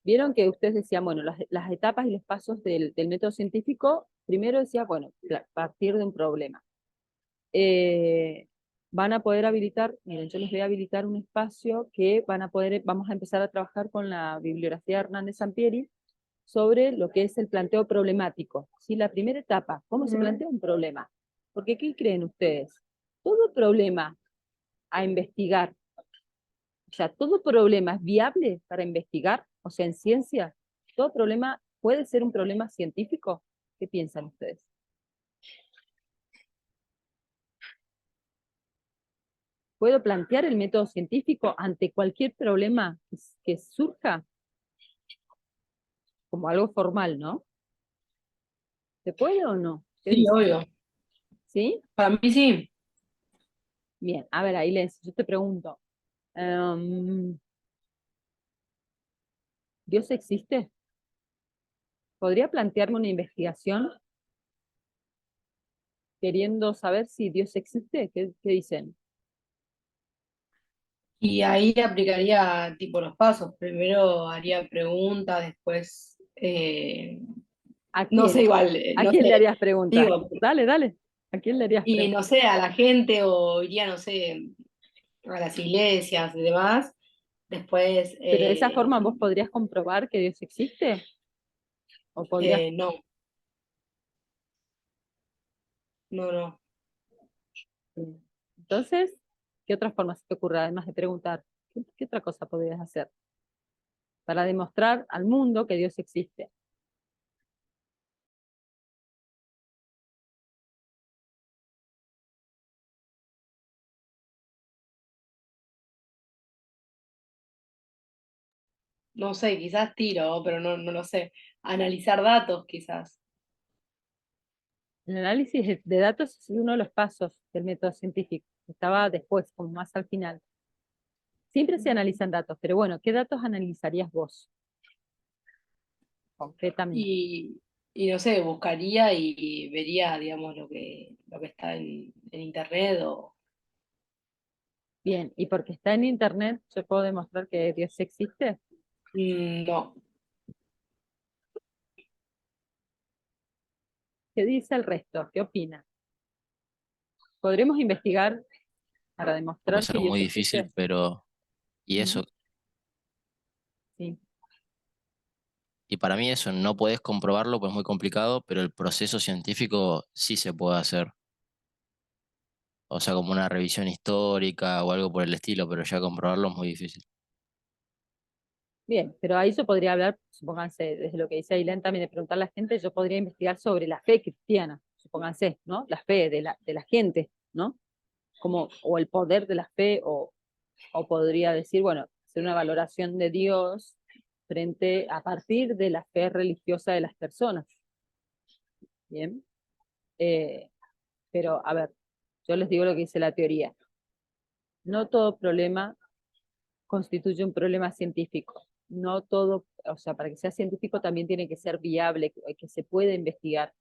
vieron que ustedes decían, bueno, las etapas y los pasos del método científico, primero decía, bueno, partir de un problema. Van a poder habilitar, miren, yo les voy a habilitar un espacio que vamos a empezar a trabajar con la bibliografía de Hernández Sampieri sobre lo que es el planteo problemático. ¿Sí? La primera etapa, ¿cómo se plantea un problema? Porque, ¿qué creen ustedes? Todo problema a investigar, o sea, todo problema es viable para investigar, o sea, en ciencia, todo problema puede ser un problema científico. ¿Qué piensan ustedes? ¿Puedo plantear el método científico ante cualquier problema que surja como algo formal, ¿no? ¿Se puede o no? ¿Qué Sí, dicen? obvio. ¿Sí? Para mí sí. Bien, a ver, Ailés, yo te pregunto, ¿Dios existe? ¿Podría plantearme una investigación queriendo saber si Dios existe? ¿Qué dicen? Y ahí aplicaría tipo los pasos. Primero haría preguntas, después, ¿A no sé, quién? igual, ¿A no quién le sé, harías preguntas? digo, Dale, dale. ¿A quién le harías y preguntas? no sé, a la gente o iría, no sé, a las iglesias y demás. Después, Pero de esa forma vos podrías comprobar que Dios existe. ¿O podrías? no, no, no. Entonces, ¿qué otras formas se te ocurre además de preguntar? ¿Qué otra cosa podrías hacer para demostrar al mundo que Dios existe? No sé, quizás tiro, pero no, no lo sé. Analizar datos, quizás. El análisis de datos es uno de los pasos del método científico. Estaba después, como más al final. Siempre se analizan datos, pero bueno, ¿qué datos analizarías vos? Concretamente. Y no sé, buscaría y vería, digamos, lo que está en internet o Bien, ¿y porque está en internet yo puedo demostrar que Dios existe? no. ¿Qué dice el resto? ¿Qué opina? ¿Podremos investigar para Puede demostrar ser que Dios muy difícil, existe? pero y Ujú. eso, Sí. y para mí eso no podés comprobarlo, pues es muy complicado, pero el proceso científico sí se puede hacer. O sea, como una revisión histórica o algo por el estilo, pero ya comprobarlo es muy difícil. Bien, pero ahí yo podría hablar, supónganse, desde lo que dice Ailén también, de preguntar a la gente, yo podría investigar sobre la fe cristiana, supónganse, ¿no? La fe de la gente, ¿no? Como, o el poder de la fe, o podría decir, bueno, hacer una valoración de Dios frente a partir de la fe religiosa de las personas. Bien. Eh, pero, a ver, yo les digo lo que dice la teoría. No todo problema constituye un problema científico. no todo, o sea, para que sea científico también tiene que ser viable, que se pueda investigar,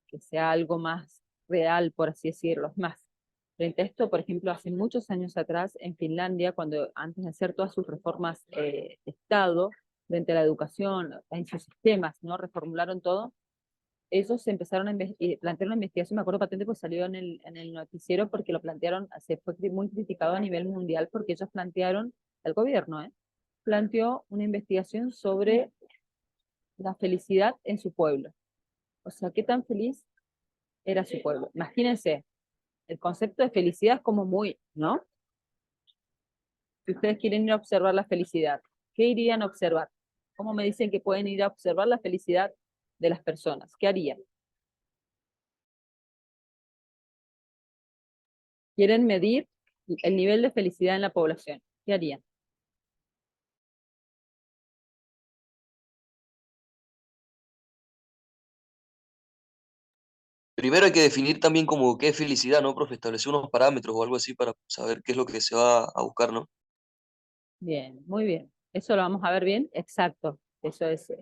que sea algo más real, por así decirlo. Es más, frente a esto, por ejemplo, hace muchos años atrás, en Finlandia, cuando antes de hacer todas sus reformas de Estado, frente a la educación, en sus sistemas, ¿no? Reformularon todo. Ellos empezaron a plantear una investigación, me acuerdo patente, pues salió en el noticiero porque lo plantearon, se fue muy criticado a nivel mundial porque ellos plantearon, el gobierno, planteó una investigación sobre la felicidad en su pueblo. O sea, qué tan feliz era su pueblo. Imagínense, el concepto de felicidad es como muy, ¿no? Si ustedes quieren ir a observar la felicidad, ¿qué irían a observar? ¿Cómo me dicen que pueden ir a observar la felicidad de las personas? ¿Qué harían? Quieren medir el nivel de felicidad en la población. ¿Qué harían? Primero hay que definir también como qué es felicidad, ¿no, profe? Establecer unos parámetros o algo así para saber qué es lo que se va a buscar, ¿no? Bien, muy bien. Eso lo vamos a ver bien. Exacto. Eso es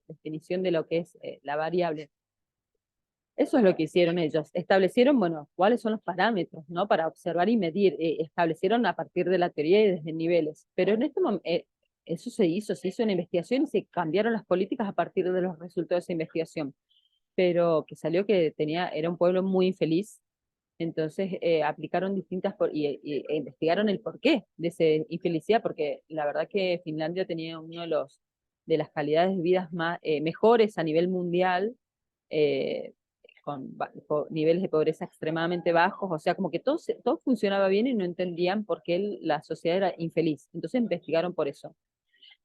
definición de lo que es la variable. Eso es lo que hicieron ellos. Establecieron, bueno, cuáles son los parámetros, ¿no? Para observar y medir. Establecieron a partir de la teoría y desde niveles. Pero en este momento, eso se hizo una investigación y se cambiaron las políticas a partir de los resultados de esa investigación. Pero que salió que era un pueblo muy infeliz. Entonces aplicaron e investigaron el porqué de esa infelicidad, porque la verdad que Finlandia tenía uno de las calidades de vida mejores a nivel mundial, eh, con niveles de pobreza extremadamente bajos, o sea, como que todo funcionaba bien y no entendían por qué la sociedad era infeliz. Entonces investigaron por eso.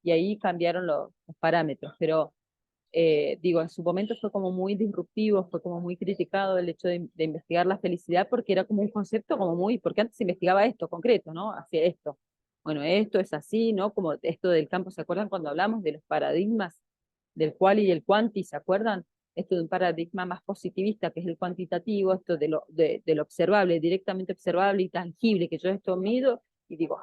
Y ahí cambiaron los parámetros, pero digo, en su momento fue como muy disruptivo, fue como muy criticado el hecho de investigar la felicidad porque era como un concepto como muy, porque antes se investigaba esto concreto, ¿no? Hacia esto. Bueno, esto es así, ¿no? Como esto del campo, ¿se acuerdan cuando hablamos de los paradigmas del quali y el quanti? ¿Se acuerdan? Esto de un paradigma más positivista, que es el cuantitativo, esto de lo observable, directamente observable y tangible, que yo esto mido y digo,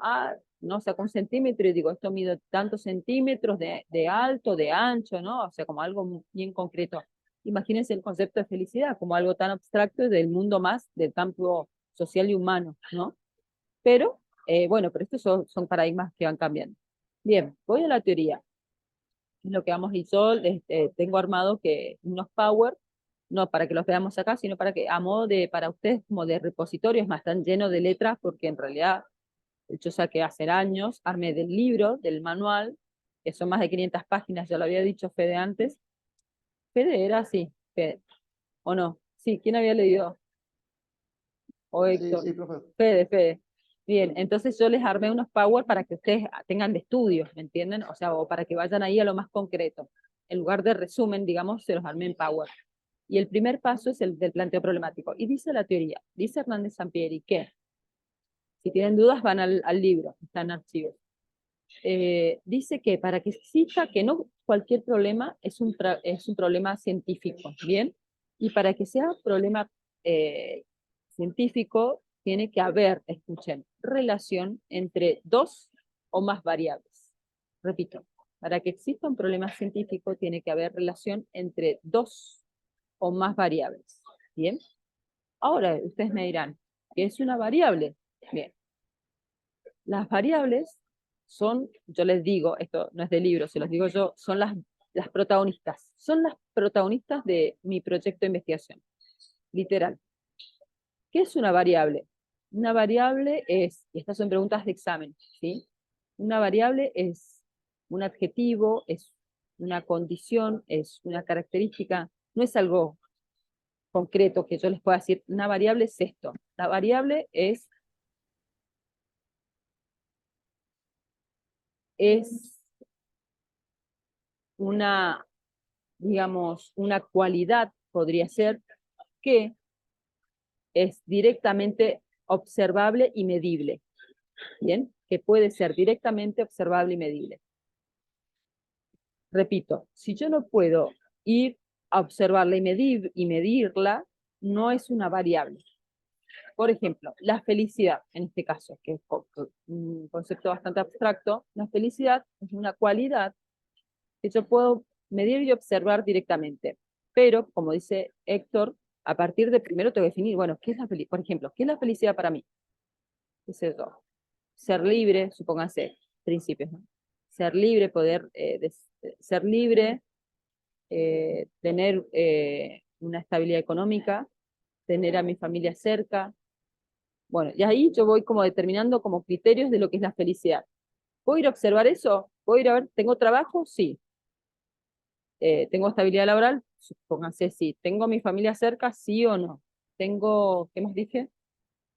no, saco un centímetro y digo, esto mido tantos centímetros de alto, de ancho, ¿no? O sea, como algo bien concreto. Imagínense el concepto de felicidad como algo tan abstracto del mundo más del campo social y humano, ¿no? Pero, bueno, pero estos son paradigmas que van cambiando. Bien, voy a la teoría. Lo que vamos a ir, tengo armado que unos power, no para que los veamos acá, sino para que a modo para ustedes como de repositorio, es más, están llenos de letras, porque en realidad yo saqué hace años, armé del libro, del manual, que son más de 500 páginas, ya lo había dicho Fede antes. Fede era así, Fede, ¿o no? Sí, ¿quién había leído? O Héctor. Sí, profe. Fede. Bien, entonces yo les armé unos power para que ustedes tengan de estudios, ¿me entienden? O sea, o para que vayan ahí a lo más concreto. En lugar de resumen, digamos, se los armé en power. Y el primer paso es el del planteo problemático. Y dice la teoría, dice Hernández Sampieri que, si tienen dudas, van al libro, está en archivos. Dice que para que exista, que no cualquier problema es un problema científico, ¿bien? Y para que sea problema científico, tiene que haber, escuchen, relación entre dos o más variables. Repito, para que exista un problema científico, tiene que haber relación entre dos o más variables, ¿bien? Ahora, ustedes me dirán, ¿qué es una variable? Bien, las variables son, yo les digo, esto no es del libro, se los digo yo, son las protagonistas. Son las protagonistas de mi proyecto de investigación. Literal. ¿Qué es una variable? Una variable es, y estas son preguntas de examen, ¿sí? Una variable es un adjetivo, es una condición, es una característica, no es algo concreto que yo les pueda decir, una variable es esto. La variable es una, digamos, una cualidad, podría ser, que es directamente observable y medible. ¿Bien? Que puede ser directamente observable y medible. Repito, si yo no puedo ir a observarla y medirla, no es una variable. Por ejemplo, la felicidad, en este caso, que es un concepto bastante abstracto, la felicidad es una cualidad que yo puedo medir y observar directamente. Pero, como dice Héctor, a partir de primero tengo que definir, bueno, ¿qué es la felicidad? Por ejemplo, ¿qué es la felicidad para mí? ¿Qué es eso? Ser libre, supónganse, principios, ¿no? Ser libre, poder ser libre, tener una estabilidad económica, tener a mi familia cerca. Bueno, y ahí yo voy como determinando como criterios de lo que es la felicidad. ¿Puedo ir a observar eso? ¿Puedo ir a ver, tengo trabajo? Sí. ¿Tengo estabilidad laboral? Supónganse sí. ¿Tengo a mi familia cerca? Sí o no. ¿Tengo, qué más dije?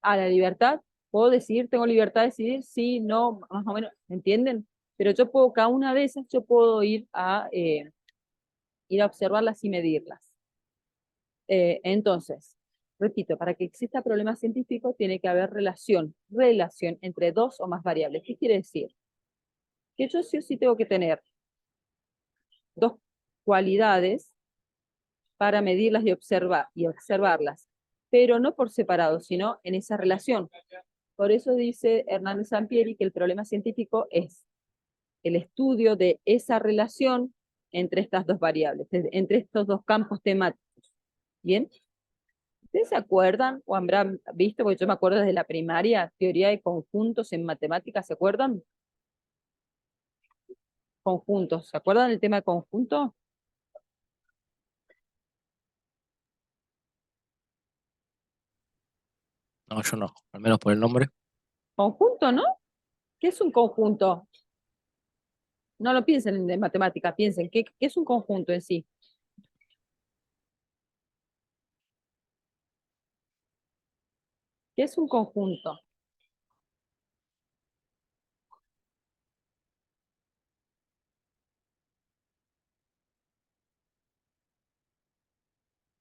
La libertad. ¿Puedo decidir? ¿Tengo libertad de decidir? Sí, no, más o menos, ¿entienden? Pero yo puedo, cada una de esas, yo puedo ir a observarlas y medirlas. Entonces, repito, para que exista problema científico tiene que haber relación entre dos o más variables. ¿Qué quiere decir? Que yo sí o sí tengo que tener dos cualidades para medirlas y observarlas, pero no por separado, sino en esa relación. Por eso dice Hernández Sampieri que el problema científico es el estudio de esa relación entre estas dos variables, entre estos dos campos temáticos. ¿Bien? ¿Ustedes se acuerdan o habrán visto, porque yo me acuerdo desde la primaria, teoría de conjuntos en matemáticas, ¿se acuerdan? Conjuntos, ¿se acuerdan del tema de conjunto? No, yo no, al menos por el nombre. Conjunto, ¿no? ¿Qué es un conjunto? No lo piensen en matemática, piensen, ¿qué es un conjunto en sí? ¿Qué es un conjunto?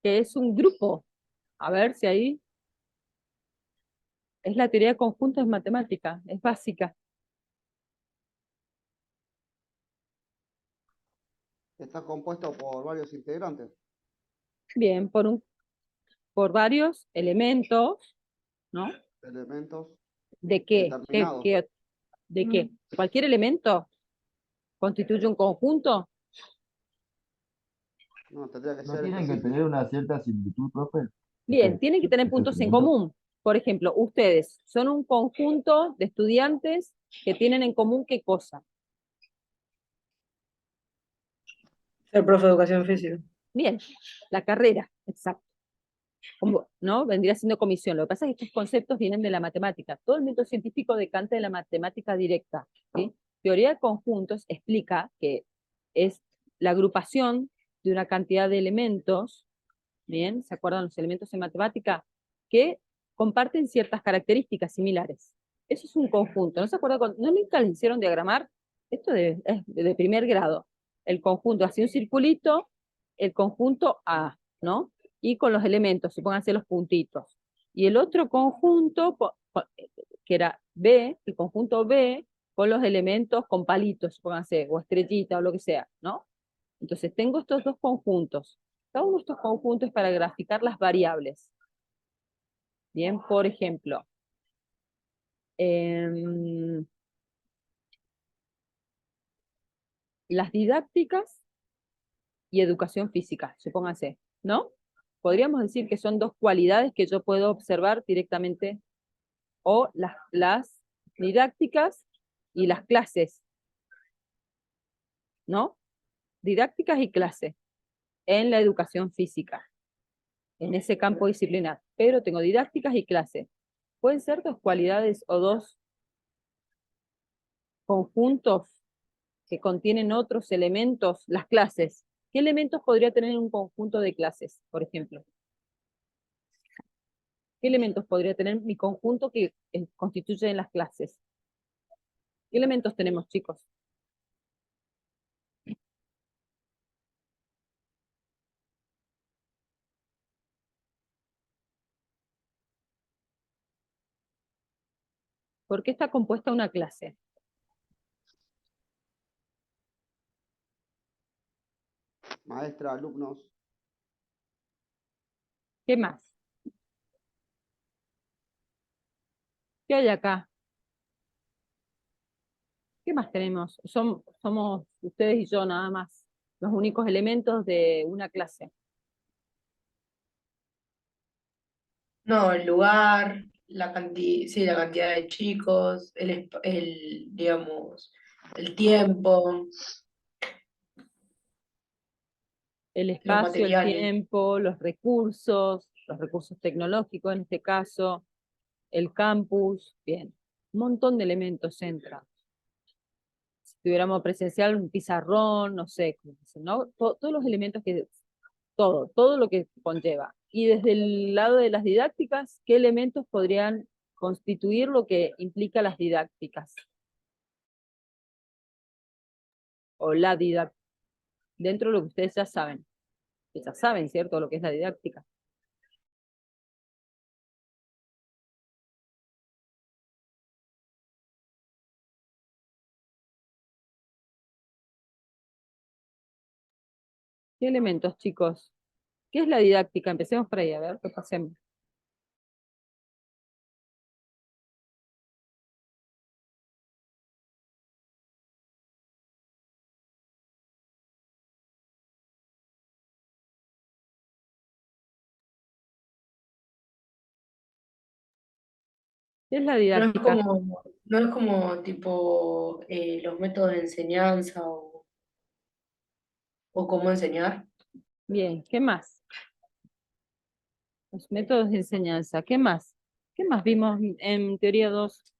¿Qué es un grupo? A ver si ahí es la teoría de conjuntos en matemática, es básica. Está compuesto por varios integrantes. Bien, por varios elementos, ¿no? Elementos ¿De qué? determinados. ¿De qué? ¿Cualquier elemento constituye un conjunto? No, tendría que ¿No ser tienen que específico. tener una cierta similitud, profe? Bien, tienen que tener puntos en común. Por ejemplo, ustedes son un conjunto de estudiantes que tienen en común qué cosa. Ser profe de educación física. Bien, la carrera, exacto. Como, ¿no? Vendría siendo comisión. Lo que pasa es que estos conceptos vienen de la matemática. Todo el método científico decanta de la matemática directa. ¿Sí? Teoría de conjuntos explica que es la agrupación de una cantidad de elementos, ¿bien? ¿Se acuerdan los elementos en matemática? Que comparten ciertas características similares. Eso es un conjunto. ¿No se acuerdan? ¿No nunca les hicieron diagramar? Esto es de primer grado. El conjunto, así un circulito, el conjunto A, ¿no? Y con los elementos, supónganse los puntitos. Y el otro conjunto, que era B, el conjunto B, con los elementos con palitos, supónganse, o estrellita o lo que sea, ¿no? Entonces tengo estos dos conjuntos. Cada uno de estos conjuntos es para graficar las variables. Bien, por ejemplo, las didácticas y educación física, supónganse, ¿no? Podríamos decir que son dos cualidades que yo puedo observar directamente, o las didácticas y las clases, ¿no? Didácticas y clases en la educación física, en ese campo disciplinar. Pero tengo didácticas y clases. Pueden ser dos cualidades o dos conjuntos que contienen otros elementos, las clases. ¿Qué elementos podría tener un conjunto de clases, por ejemplo? ¿Qué elementos podría tener mi conjunto que constituyen las clases? ¿Qué elementos tenemos, chicos? ¿Por qué está compuesta una clase? Maestra, alumnos. ¿Qué más? ¿Qué hay acá? ¿Qué más tenemos? Somos ustedes y yo nada más, los únicos elementos de una clase. No, el lugar, sí, la cantidad de chicos, digamos, el tiempo, El los espacio, el materiales. tiempo, los recursos tecnológicos en este caso, el campus, bien, un montón de elementos entra. Si tuviéramos presencial, un pizarrón, no sé, como dicen, ¿no? Todos los elementos todo lo que conlleva. Y desde el lado de las didácticas, ¿qué elementos podrían constituir lo que implica las didácticas? O la didáctica, dentro de lo que ustedes ya saben, ¿cierto? Lo que es la didáctica. ¿Qué elementos, chicos? ¿Qué es la didáctica? Empecemos por ahí, a ver, pasemos. ¿Qué es la didáctica? No es como tipo los métodos de enseñanza o cómo enseñar. Bien, ¿qué más? Los métodos de enseñanza, ¿qué más? ¿Qué más vimos en teoría 2?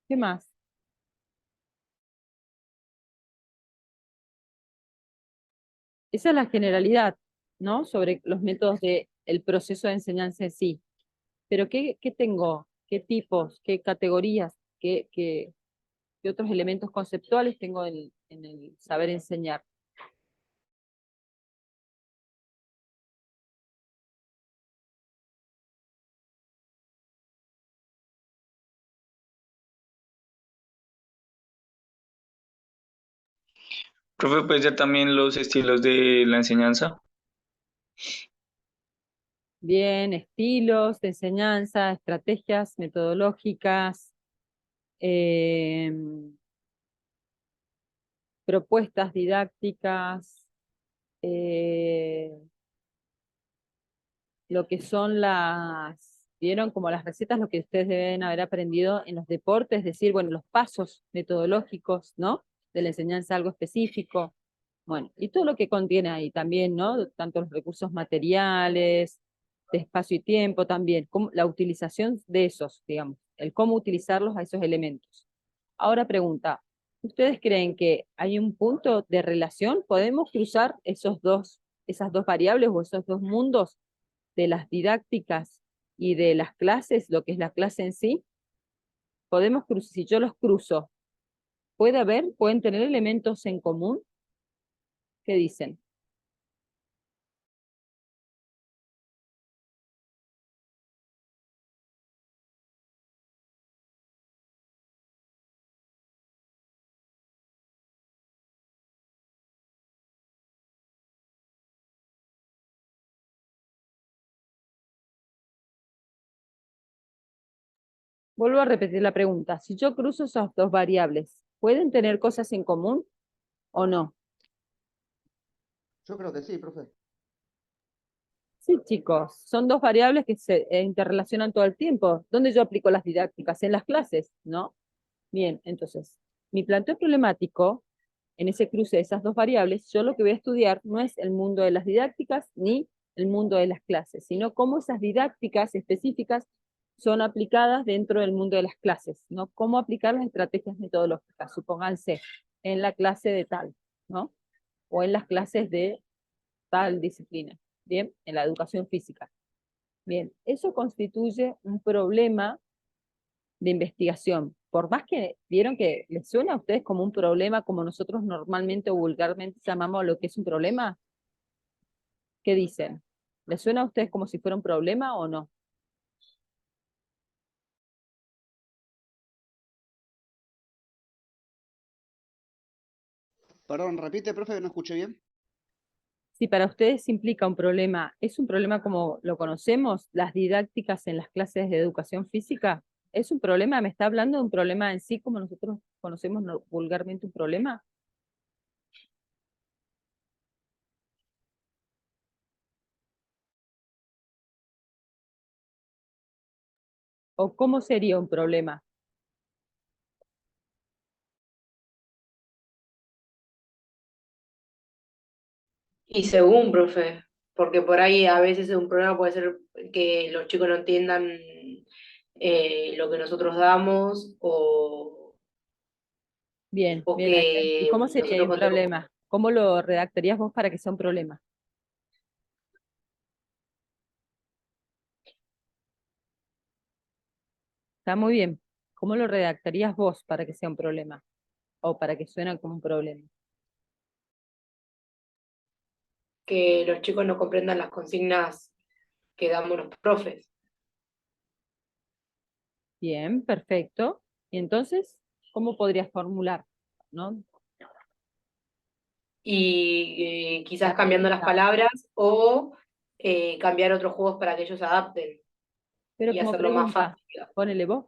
¿Qué más? Esa es la generalidad, ¿no? Sobre los métodos del proceso de enseñanza en sí. Pero ¿qué tengo? ¿Qué tipos? ¿Qué categorías? ¿Qué otros elementos conceptuales tengo en el saber enseñar? Profe, puede ser también los estilos de la enseñanza. Bien, estilos de enseñanza, estrategias metodológicas, eh, propuestas didácticas, eh, lo que son vieron como las recetas, lo que ustedes deben haber aprendido en los deportes, es decir, bueno, los pasos metodológicos, ¿no? De la enseñanza algo específico, bueno, y todo lo que contiene ahí también, ¿no? Tanto los recursos materiales, de espacio y tiempo también, la utilización de esos, digamos, el cómo utilizarlos a esos elementos. Ahora pregunta, ¿ustedes creen que hay un punto de relación? ¿Podemos cruzar esas dos variables o esos dos mundos de las didácticas y de las clases, lo que es la clase en sí? Podemos cruzar, si yo los cruzo, pueden tener elementos en común. ¿Qué dicen? Vuelvo a repetir la pregunta. Si yo cruzo esas dos variables, ¿pueden tener cosas en común o no? Yo creo que sí, profe. Sí, chicos, son dos variables que se interrelacionan todo el tiempo. ¿Dónde yo aplico las didácticas? En las clases, ¿no? Bien, entonces, mi planteo problemático, en ese cruce de esas dos variables, yo lo que voy a estudiar no es el mundo de las didácticas ni el mundo de las clases, sino cómo esas didácticas específicas son aplicadas dentro del mundo de las clases, ¿no? Cómo aplicar las estrategias metodológicas, supónganse, en la clase de tal, ¿no? O en las clases de tal disciplina, ¿bien? En la educación física. Bien, eso constituye un problema de investigación. Por más que vieron que les suena a ustedes como un problema, como nosotros normalmente o vulgarmente llamamos lo que es un problema, ¿qué dicen? ¿Les suena a ustedes como si fuera un problema o no? Perdón, repite, profe, que no escuché bien. Si para ustedes implica un problema, ¿es un problema como lo conocemos, las didácticas en las clases de educación física? ¿Es un problema? ¿Me está hablando de un problema en sí como nosotros conocemos vulgarmente un problema? ¿O cómo sería un problema? Y según, profe, porque por ahí a veces un problema puede ser que los chicos no entiendan lo que nosotros damos Bien, o bien, Aiden. ¿Y que cómo sería ahí nosotros un problema? ¿Cómo lo redactarías vos para que sea un problema? Está muy bien. ¿Cómo lo redactarías vos para que sea un problema? O para que suene como un problema. que los chicos no comprendan las consignas que damos los profes. Bien, perfecto. Y entonces, ¿cómo podrías formular? ¿No? Y quizás La cambiando las pregunta. palabras o cambiar otros juegos para que ellos se adapten Pero y como hacerlo más pregunta, fácil. ponele vos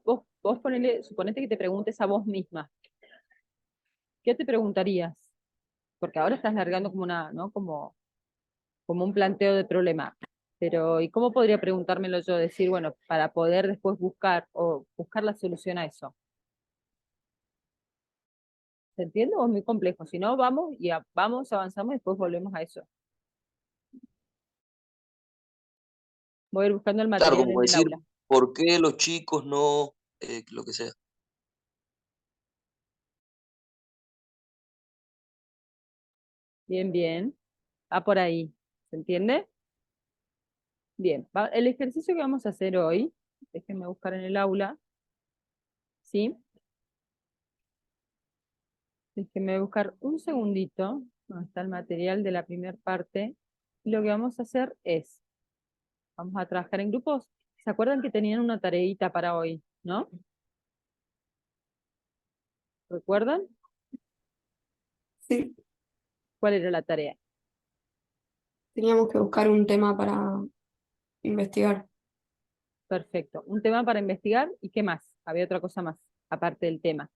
ponele, suponete que te preguntes a vos misma. ¿Qué te preguntarías? Porque ahora estás largando como una, ¿no? Como un planteo de problema. Pero, ¿y cómo podría preguntármelo yo? Decir, bueno, para poder después buscar o buscar la solución a eso. ¿Se entiende o es muy complejo? Si no, vamos y vamos, avanzamos y después volvemos a eso. Voy a ir buscando el Claro, material como en el decir, aula. ¿por qué los chicos no, lo que sea? Bien, bien. Va por ahí. ¿Se entiende? Bien. El ejercicio que vamos a hacer hoy, déjenme buscar en el aula, ¿sí? Déjenme buscar un segundito, donde está el material de la primera parte. Y lo que vamos a hacer es, vamos a trabajar en grupos. ¿Se acuerdan que tenían una tareita para hoy, no? ¿Recuerdan? Sí, ¿Cuál era la tarea? teníamos que buscar un tema para investigar. Perfecto. Un tema para investigar y ¿qué más? Había otra cosa más, aparte del tema.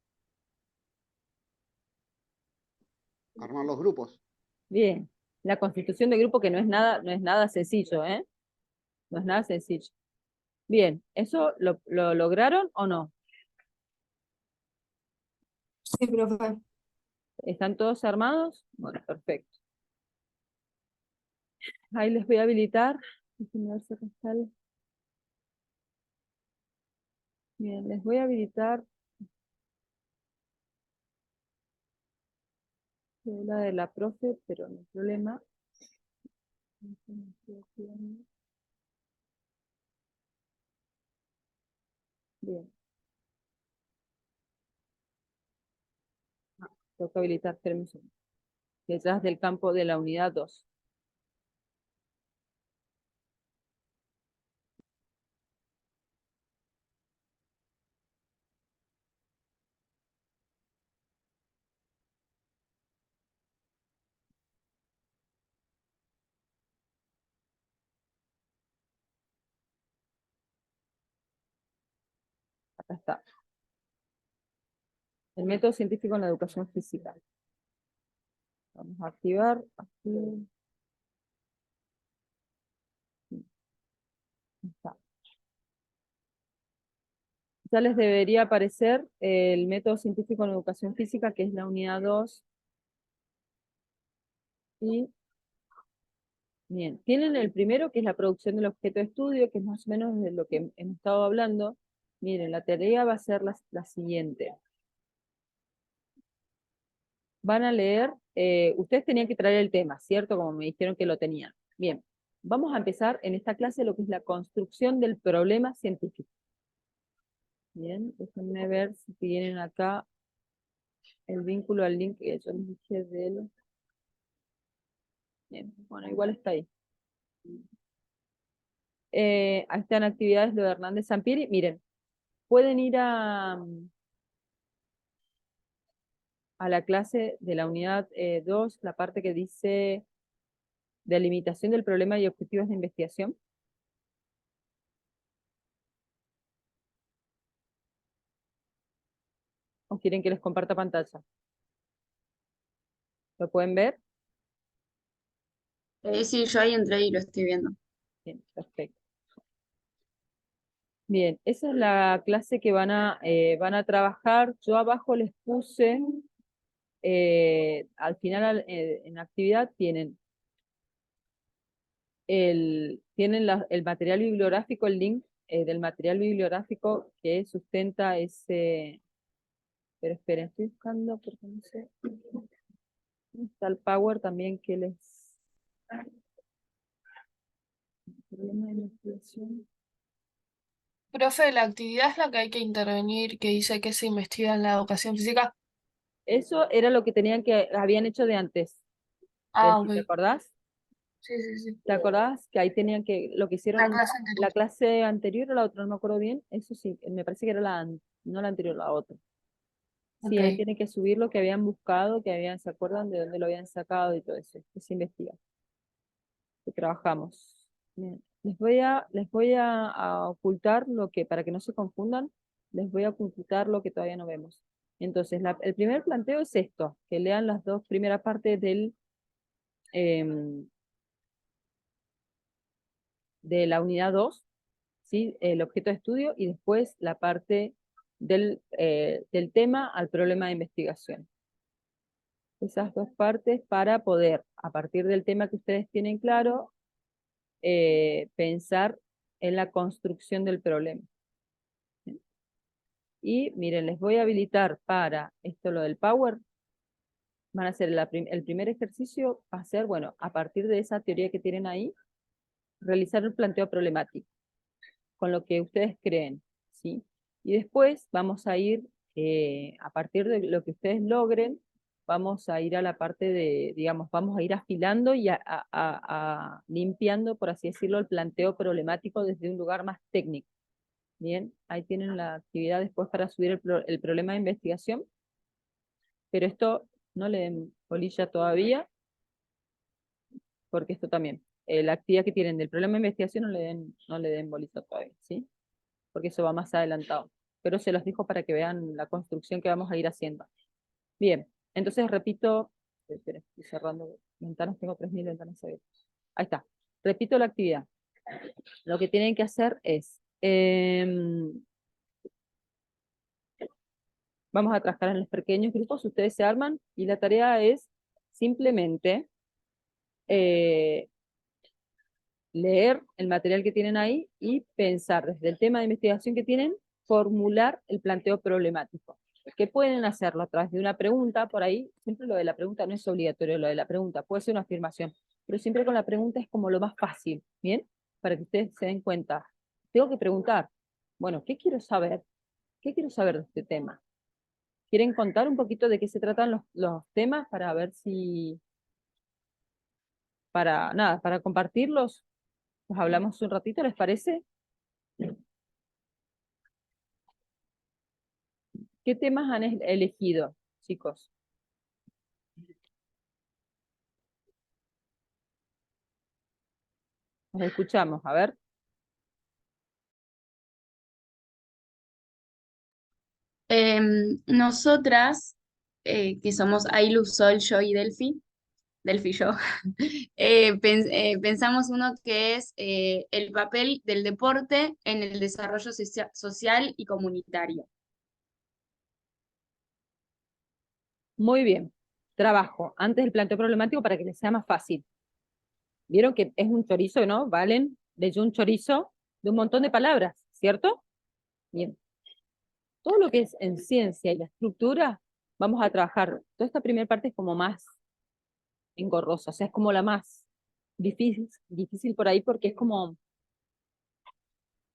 Armar los grupos. Bien. La constitución de grupo que no es nada sencillo, ¿eh? No es nada sencillo. Bien, ¿eso lo lograron o no? Sí, profe. ¿Están todos armados? Bueno, perfecto. Ahí les voy a habilitar. Déjenme ver si acá está Bien, les voy a habilitar la de la profe, pero no hay problema. Bien. Tengo que habilitar permiso. Detrás del campo de la unidad 2. Acá está. El método científico en la educación física. Vamos a activar. Aquí. Está. Ya les debería aparecer el método científico en educación física, que es la unidad 2. Y bien, tienen el primero, que es la producción del objeto de estudio, que es más o menos de lo que hemos estado hablando. Miren, la tarea va a ser la siguiente. Van a leer, ustedes tenían que traer el tema, ¿cierto? Como me dijeron que lo tenían. Bien, vamos a empezar en esta clase lo que es la construcción del problema científico. Bien, déjenme ver si tienen acá el vínculo al link que yo les dije de él. Bien, bueno, igual está ahí. Ahí están actividades de Hernández Sampieri. Miren, pueden ir a la clase de la unidad 2, la parte que dice Delimitación del problema y objetivos de investigación. ¿O quieren que les comparta pantalla? ¿Lo pueden ver? Sí, yo ahí entré y lo estoy viendo. Bien, perfecto. Bien, esa es la clase que van a trabajar. Yo abajo les puse, al final en actividad tienen el material bibliográfico, el link del material bibliográfico que sustenta ese... Pero esperen, estoy buscando porque no sé. Está el Power también que les... Problema de investigación. Profe, la actividad es la que hay que intervenir, que dice que se investiga en la educación física. Eso era lo que habían hecho de antes. Ah, Delphi, ¿te ok. acordás? Sí, sí, sí. ¿Te acordás que ahí tenían lo que hicieron La en clase anterior. la clase anterior o la otra? No me acuerdo bien. Eso sí, me parece que era no la anterior, la otra. Sí, ahí Ok. tienen que subir lo que habían buscado, ¿se acuerdan de dónde lo habían sacado y todo eso? Que se investiga, que trabajamos. Bien. Les voy a ocultar para que no se confundan, les voy a ocultar lo que todavía no vemos. Entonces, el primer planteo es esto, que lean las dos primeras partes de la unidad 2, ¿sí? El objeto de estudio, y después la parte del tema al problema de investigación. Esas dos partes para poder, a partir del tema que ustedes tienen claro, pensar en la construcción del problema. ¿Sí? Y miren, les voy a habilitar para esto lo del Power. Van a hacer el primer ejercicio, va a ser, bueno, a partir de esa teoría que tienen ahí, realizar el planteo problemático, con lo que ustedes creen, ¿sí? Y después vamos a ir, a partir de lo que ustedes logren, vamos a ir a la parte digamos, vamos a ir afilando y limpiando, por así decirlo, el planteo problemático desde un lugar más técnico. Bien, ahí tienen la actividad después para subir el problema de investigación, pero esto no le den bolilla todavía, porque esto también, la actividad que tienen del problema de investigación no le den bolilla todavía, ¿sí? Porque eso va más adelantado. Pero se los dejo para que vean la construcción que vamos a ir haciendo. Bien, entonces repito, espera, estoy cerrando ventanas, tengo 3000 ventanas abiertas. Ahí está, repito la actividad. Lo que tienen que hacer es, vamos a trabajar en los pequeños grupos, ustedes se arman, y la tarea es simplemente leer el material que tienen ahí y pensar desde el tema de investigación que tienen, formular el planteo problemático. Que pueden hacerlo a través de una pregunta, por ahí, siempre lo de la pregunta no es obligatorio, lo de la pregunta puede ser una afirmación, pero siempre con la pregunta es como lo más fácil, ¿bien? Para que ustedes se den cuenta. Tengo que preguntar, bueno, ¿qué quiero saber? ¿Qué quiero saber de este tema? ¿Quieren contar un poquito de qué se tratan los temas para ver si, para compartirlos? Nos hablamos un ratito, ¿les parece? ¿Qué temas han elegido, chicos? Nos escuchamos, a ver. Nosotras, que somos Ailu, Sol, yo y Delphi y yo, pensamos uno que es el papel del deporte en el desarrollo social y comunitario. Muy bien. Trabajo antes del planteo problemático para que les sea más fácil. Vieron que es un chorizo, ¿no? Valen, leyó un chorizo de un montón de palabras, ¿cierto? Bien. Todo lo que es en ciencia y la estructura, vamos a trabajar. Toda esta primera parte es como más engorrosa, o sea, es como la más difícil por ahí porque es como,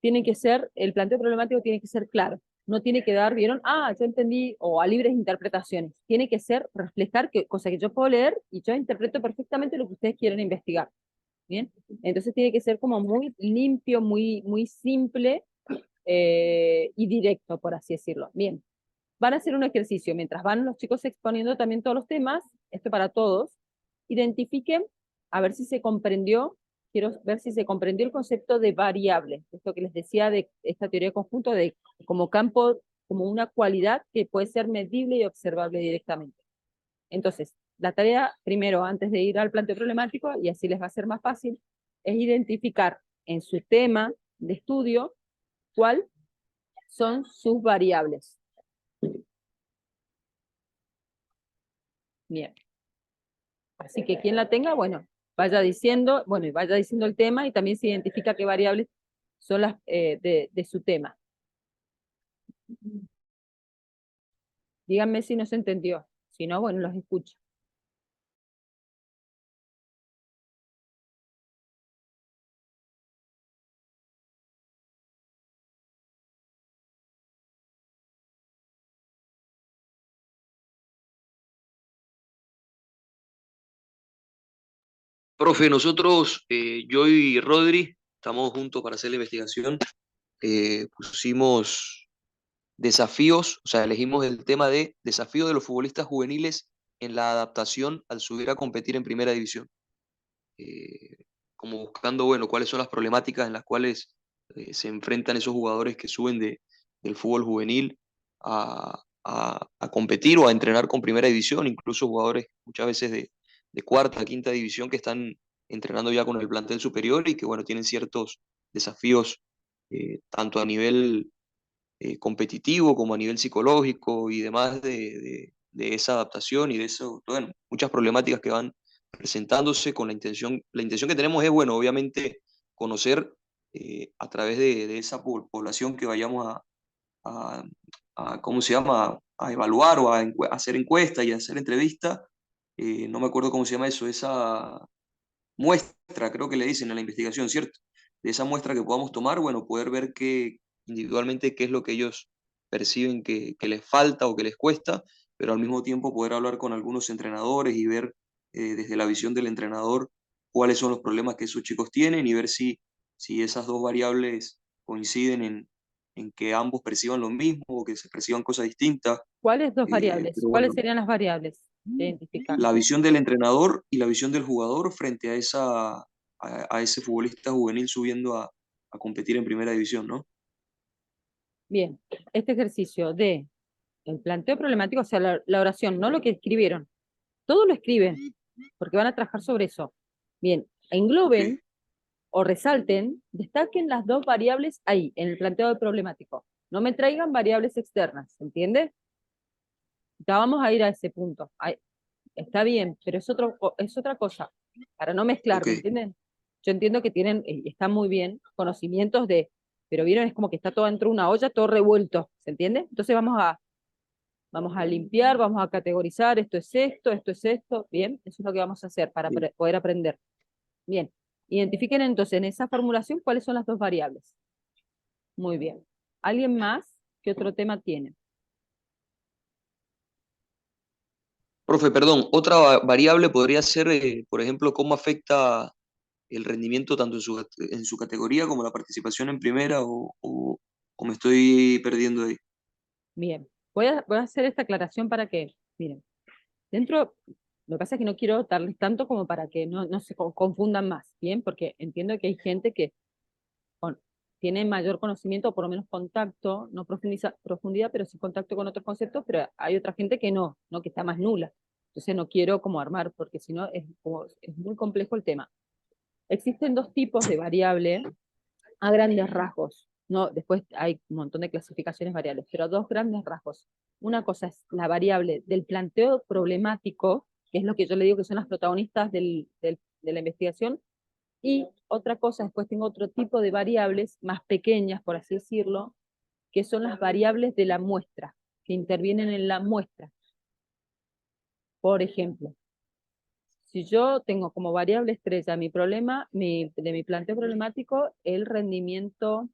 el planteo problemático tiene que ser claro. No tiene que dar, ¿vieron? Ah, yo entendí, o a libres interpretaciones. Tiene que ser, reflejar cosa que yo puedo leer y yo interpreto perfectamente lo que ustedes quieren investigar. ¿Bien? Entonces tiene que ser como muy limpio, muy simple y directo, por así decirlo. Bien. Van a hacer un ejercicio. Mientras van los chicos exponiendo también todos los temas, esto para todos, identifiquen a ver si se comprendió, quiero ver si se comprendió el concepto de variable, esto que les decía de esta teoría de conjunto, de como campo, como una cualidad que puede ser medible y observable directamente. Entonces, la tarea, primero, antes de ir al planteo problemático, y así les va a ser más fácil, es identificar en su tema de estudio cuáles son sus variables. Bien. Así que quien la tenga, bueno, vaya diciendo, bueno, y vaya diciendo el tema y también se identifica qué variables son las de su tema. Díganme si no se entendió. Si no, bueno, los escucho. Profe, nosotros, yo y Rodri, estamos juntos para hacer la investigación. Pusimos desafíos, o sea, elegimos el tema de desafío de los futbolistas juveniles en la adaptación al subir a competir en primera división. Como buscando, bueno, cuáles son las problemáticas en las cuales se enfrentan esos jugadores que suben del fútbol juvenil a competir o a entrenar con primera división, incluso jugadores muchas veces de cuarta, quinta división que están entrenando ya con el plantel superior y que, bueno, tienen ciertos desafíos tanto a nivel competitivo como a nivel psicológico y demás de esa adaptación y de eso, bueno, muchas problemáticas que van presentándose con la intención que tenemos es, bueno, obviamente conocer a través de esa población que vayamos a, ¿cómo se llama? A evaluar o a hacer encuestas y a hacer entrevistas, no me acuerdo cómo se llama eso, esa muestra, creo que le dicen en la investigación, ¿cierto? De esa muestra que podamos tomar, bueno, poder ver individualmente qué es lo que ellos perciben que les falta o que les cuesta, pero al mismo tiempo poder hablar con algunos entrenadores y ver desde la visión del entrenador cuáles son los problemas que esos chicos tienen y ver si esas dos variables coinciden en que ambos perciban lo mismo o que se perciban cosas distintas. ¿Cuáles dos variables? Pero ¿Cuáles bueno, serían las variables de identificar? la visión del entrenador y la visión del jugador frente a ese futbolista juvenil subiendo a competir en primera división, ¿no? Bien, este ejercicio de el planteo problemático, o sea, la oración, no lo que escribieron, todo lo escriben, porque van a trabajar sobre eso. Bien, engloben Ok. o resalten, destaquen las dos variables ahí, en el planteo del problemático. No me traigan variables externas, ¿entiende? Ya vamos a ir a ese punto. Ahí, está bien, pero es otra cosa, para no mezclar, Ok. ¿me entienden? Yo entiendo que tienen, están muy bien, conocimientos de, pero vieron, es como que está todo dentro de una olla, todo revuelto, ¿se entiende? Entonces vamos a limpiar, vamos a categorizar, esto es esto, bien, eso es lo que vamos a hacer para Bien. poder aprender. Bien, identifiquen entonces en esa formulación cuáles son las dos variables. Muy bien. ¿Alguien más? ¿Qué otro tema tiene? Profe, perdón, otra variable podría ser, por ejemplo, cómo afecta el rendimiento tanto en su categoría como la participación en primera o me estoy perdiendo ahí. Bien, voy a hacer esta aclaración para que, miren, dentro, lo que pasa es que no quiero darles tanto como para que no se confundan más, ¿bien? Porque entiendo que hay gente que tiene mayor conocimiento, o por lo menos contacto, no profundidad, pero sí contacto con otros conceptos, pero hay otra gente que no, que está más nula. Entonces no quiero como armar, porque si no es muy complejo el tema. Existen dos tipos de variable a grandes rasgos. No, después hay un montón de clasificaciones variables, pero dos grandes rasgos. Una cosa es la variable del planteo problemático, que es lo que yo le digo que son las protagonistas de la investigación, y otra cosa, después tengo otro tipo de variables más pequeñas, por así decirlo, que son las variables de la muestra, que intervienen en la muestra. Por ejemplo, si yo tengo como variable estrella mi problema, de mi planteo problemático, el rendimiento,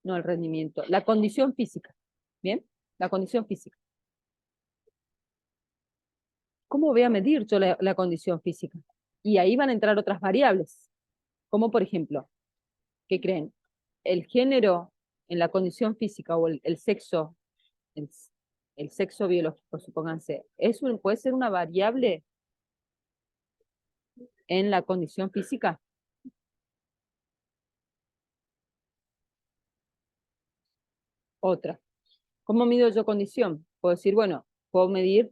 no el rendimiento, la condición física, ¿bien? La condición física. ¿Cómo voy a medir yo la condición física? Y ahí van a entrar otras variables, como por ejemplo, ¿qué creen? El género en la condición física o el sexo, el sexo biológico, supónganse, puede ser una variable en la condición física? Otra. ¿Cómo mido yo condición? Puedo decir, bueno, puedo medir,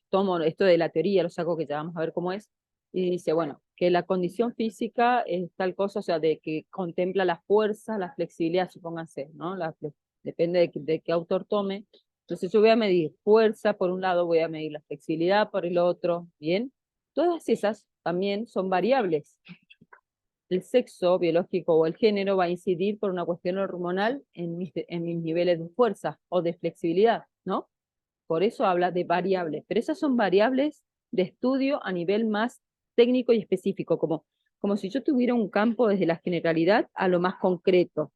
tomo esto de la teoría, lo saco que ya vamos a ver cómo es, y dice, bueno, que la condición física es tal cosa, o sea, de que contempla la fuerza, la flexibilidad, supónganse, ¿no? Depende de qué autor tome. Entonces yo voy a medir fuerza por un lado, voy a medir la flexibilidad por el otro, ¿bien? Todas esas también son variables. El sexo biológico o el género va a incidir por una cuestión hormonal en mis niveles de fuerza o de flexibilidad, ¿no? Por eso habla de variables, pero esas son variables de estudio a nivel más técnico y específico, como si yo tuviera un campo desde la generalidad a lo más concreto.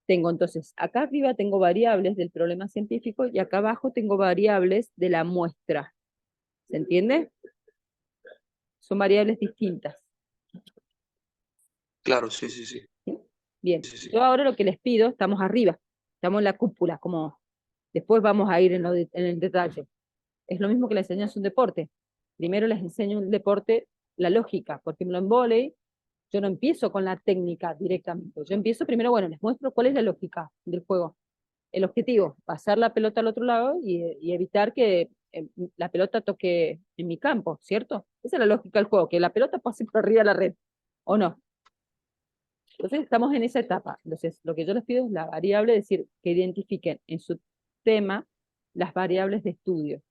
Tengo entonces, acá arriba tengo variables del problema científico y acá abajo tengo variables de la muestra. ¿Se entiende? Son variables distintas. Claro, sí, sí, sí. Bien, Sí, sí. yo ahora lo que les pido, estamos arriba, estamos en la cúpula, como después vamos a ir en el detalle. Es lo mismo que les enseño un deporte. Primero les enseño un deporte, la lógica. Por ejemplo, en vóley, yo no empiezo con la técnica directamente. Yo empiezo primero, bueno, les muestro cuál es la lógica del juego. El objetivo, pasar la pelota al otro lado y evitar que la pelota toque en mi campo, ¿cierto? Esa es la lógica del juego, que la pelota pase por arriba de la red, ¿o no? Entonces estamos en esa etapa. Entonces lo que yo les pido es la variable, es decir, que identifiquen en su tema las variables de estudio,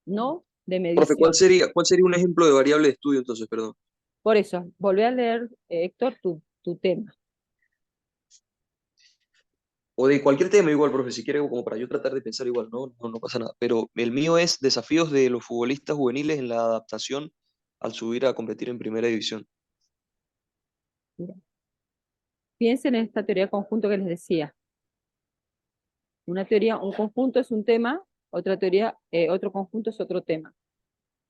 no de Profe, medición. cuál sería un ejemplo de variable de estudio entonces, perdón? Por eso, volví a leer, Héctor, tu tema. O de cualquier tema igual, profe, si quiere, como para yo tratar de pensar igual, no pasa nada. Pero el mío es desafíos de los futbolistas juveniles en la adaptación al subir a competir en primera división. Mira. Piensen en esta teoría conjunto que les decía. Una teoría, un conjunto es un tema, otra teoría, otro conjunto es otro tema.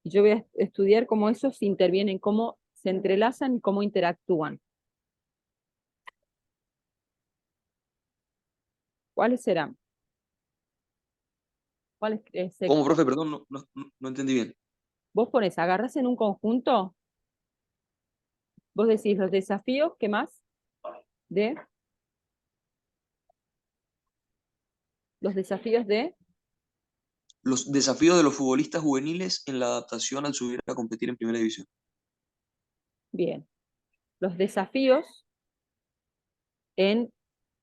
Y yo voy a estudiar cómo esos intervienen, cómo se entrelazan y cómo interactúan. ¿Cuáles serán? ¿Cuáles crees, ¿Cómo, Héctor? profe? Perdón, no entendí bien. Vos pones, agarras en un conjunto, vos decís los desafíos, ¿qué más? Los desafíos de, Los desafíos de los futbolistas juveniles en la adaptación al subir a competir en primera división. bien, los desafíos en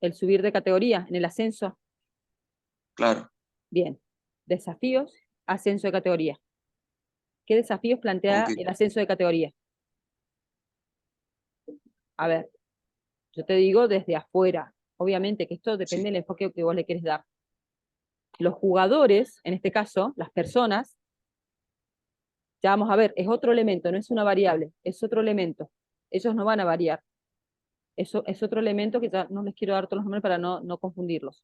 el subir de categoría, en el ascenso, Claro. bien, desafíos, ascenso de categoría. ¿Qué desafíos plantea Ok. el ascenso de categoría? A ver, yo te digo desde afuera, obviamente que esto depende Sí. del enfoque que vos le querés dar. Los jugadores, en este caso, las personas, ya vamos a ver, es otro elemento, no es una variable, es otro elemento. Ellos no van a variar. Eso es otro elemento que ya no les quiero dar todos los nombres para no confundirlos.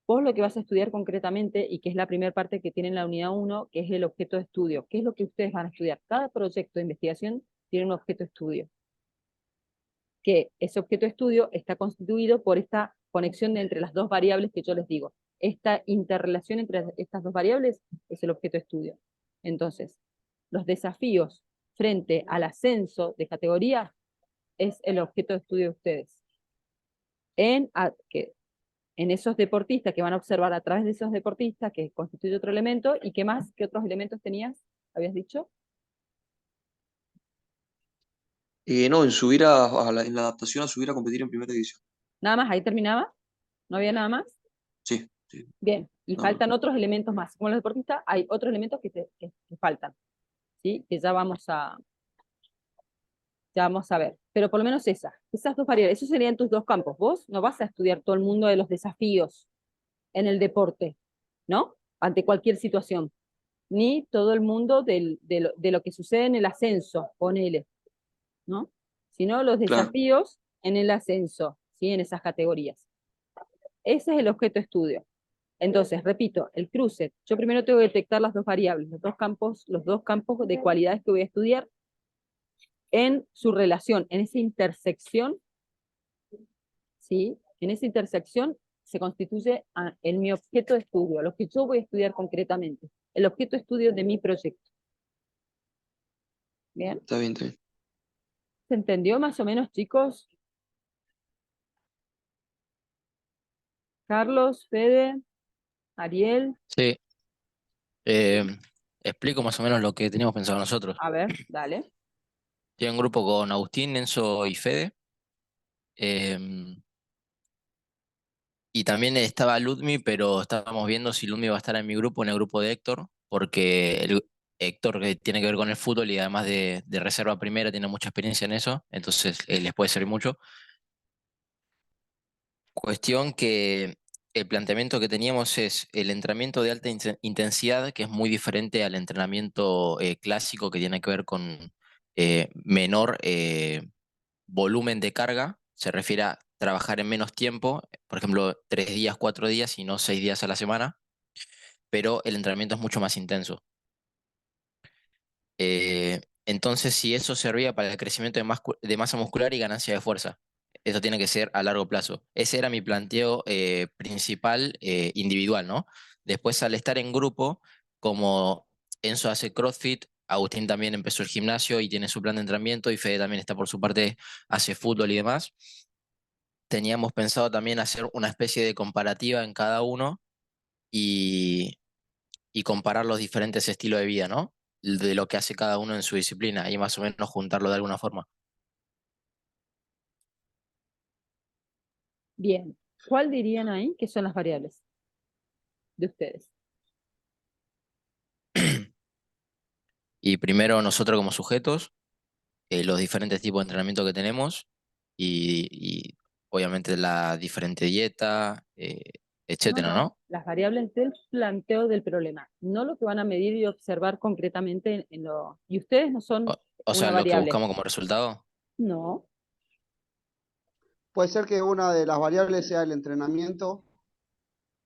Vos lo que vas a estudiar concretamente, y que es la primera parte que tiene en la unidad 1, que es el objeto de estudio. ¿Qué es lo que ustedes van a estudiar? Cada proyecto de investigación tiene un objeto de estudio. Que ese objeto de estudio está constituido por esta conexión entre las dos variables que yo les digo. Esta interrelación entre estas dos variables es el objeto de estudio. Entonces, los desafíos frente al ascenso de categoría es el objeto de estudio de ustedes. En esos deportistas que van a observar a través de esos deportistas, que constituye otro elemento, ¿y qué más? ¿Qué otros elementos tenías? ¿Habías dicho? No, en la adaptación a subir a competir en primera división. ¿Nada más? ¿Ahí terminaba? ¿No había nada más? Sí, sí. Bien, y No, faltan otros elementos más. Como los deportistas, hay otros elementos que faltan, ¿sí? Que ya vamos a ver. Pero por lo menos esas dos variables, esos serían tus dos campos. Vos no vas a estudiar todo el mundo de los desafíos en el deporte, ¿no? Ante cualquier situación. Ni todo el mundo de lo que sucede en el ascenso, ponele, ¿no? Sino los claro. desafíos en el ascenso, ¿sí? En esas categorías. Ese es el objeto de estudio. Entonces, repito, el cruce. Yo primero tengo que detectar las dos variables, los dos campos de cualidades que voy a estudiar en su relación, en esa intersección, ¿sí? En esa intersección se constituye en mi objeto de estudio, lo que yo voy a estudiar concretamente, el objeto de estudio de mi proyecto. Bien. Está bien, está bien. ¿Se entendió más o menos, chicos? Carlos, Fede, Ariel. Sí, explico más o menos lo que teníamos pensado nosotros. A ver, dale. Tiene un grupo con Agustín, Enzo y Fede. em, y también estaba Ludmi, pero estábamos viendo si Ludmi va a estar en mi grupo o en el grupo de Héctor, porque Héctor que tiene que ver con el fútbol y además de reserva primera tiene mucha experiencia en eso, entonces les puede servir mucho. Cuestión que el planteamiento que teníamos es el entrenamiento de alta intensidad, que es muy diferente al entrenamiento clásico que tiene que ver con menor volumen de carga, se refiere a trabajar en menos tiempo, por ejemplo, 3 días, 4 días y no 6 días a la semana, pero el entrenamiento es mucho más intenso. Entonces, si eso servía para el crecimiento de masa muscular y ganancia de fuerza, eso tiene que ser a largo plazo. Ese era mi planteo principal individual, ¿no? Después, al estar en grupo, como Enzo hace CrossFit, Agustín también empezó el gimnasio y tiene su plan de entrenamiento, y Fede también está por su parte, hace fútbol y demás. Teníamos pensado también hacer una especie de comparativa en cada uno y, y comparar los diferentes estilos de vida, ¿no? De lo que hace cada uno en su disciplina y más o menos juntarlo de alguna forma. Bien. ¿Cuál dirían ahí que son las variables de ustedes? Y primero nosotros como sujetos, los diferentes tipos de entrenamiento que tenemos y obviamente la diferente dieta, No, etcétera, no. ¿no? Las variables del planteo del problema, no lo que van a medir y observar concretamente en lo... Y ustedes no son O una sea, lo que variable. buscamos como resultado. No. Puede ser que una de las variables sea el entrenamiento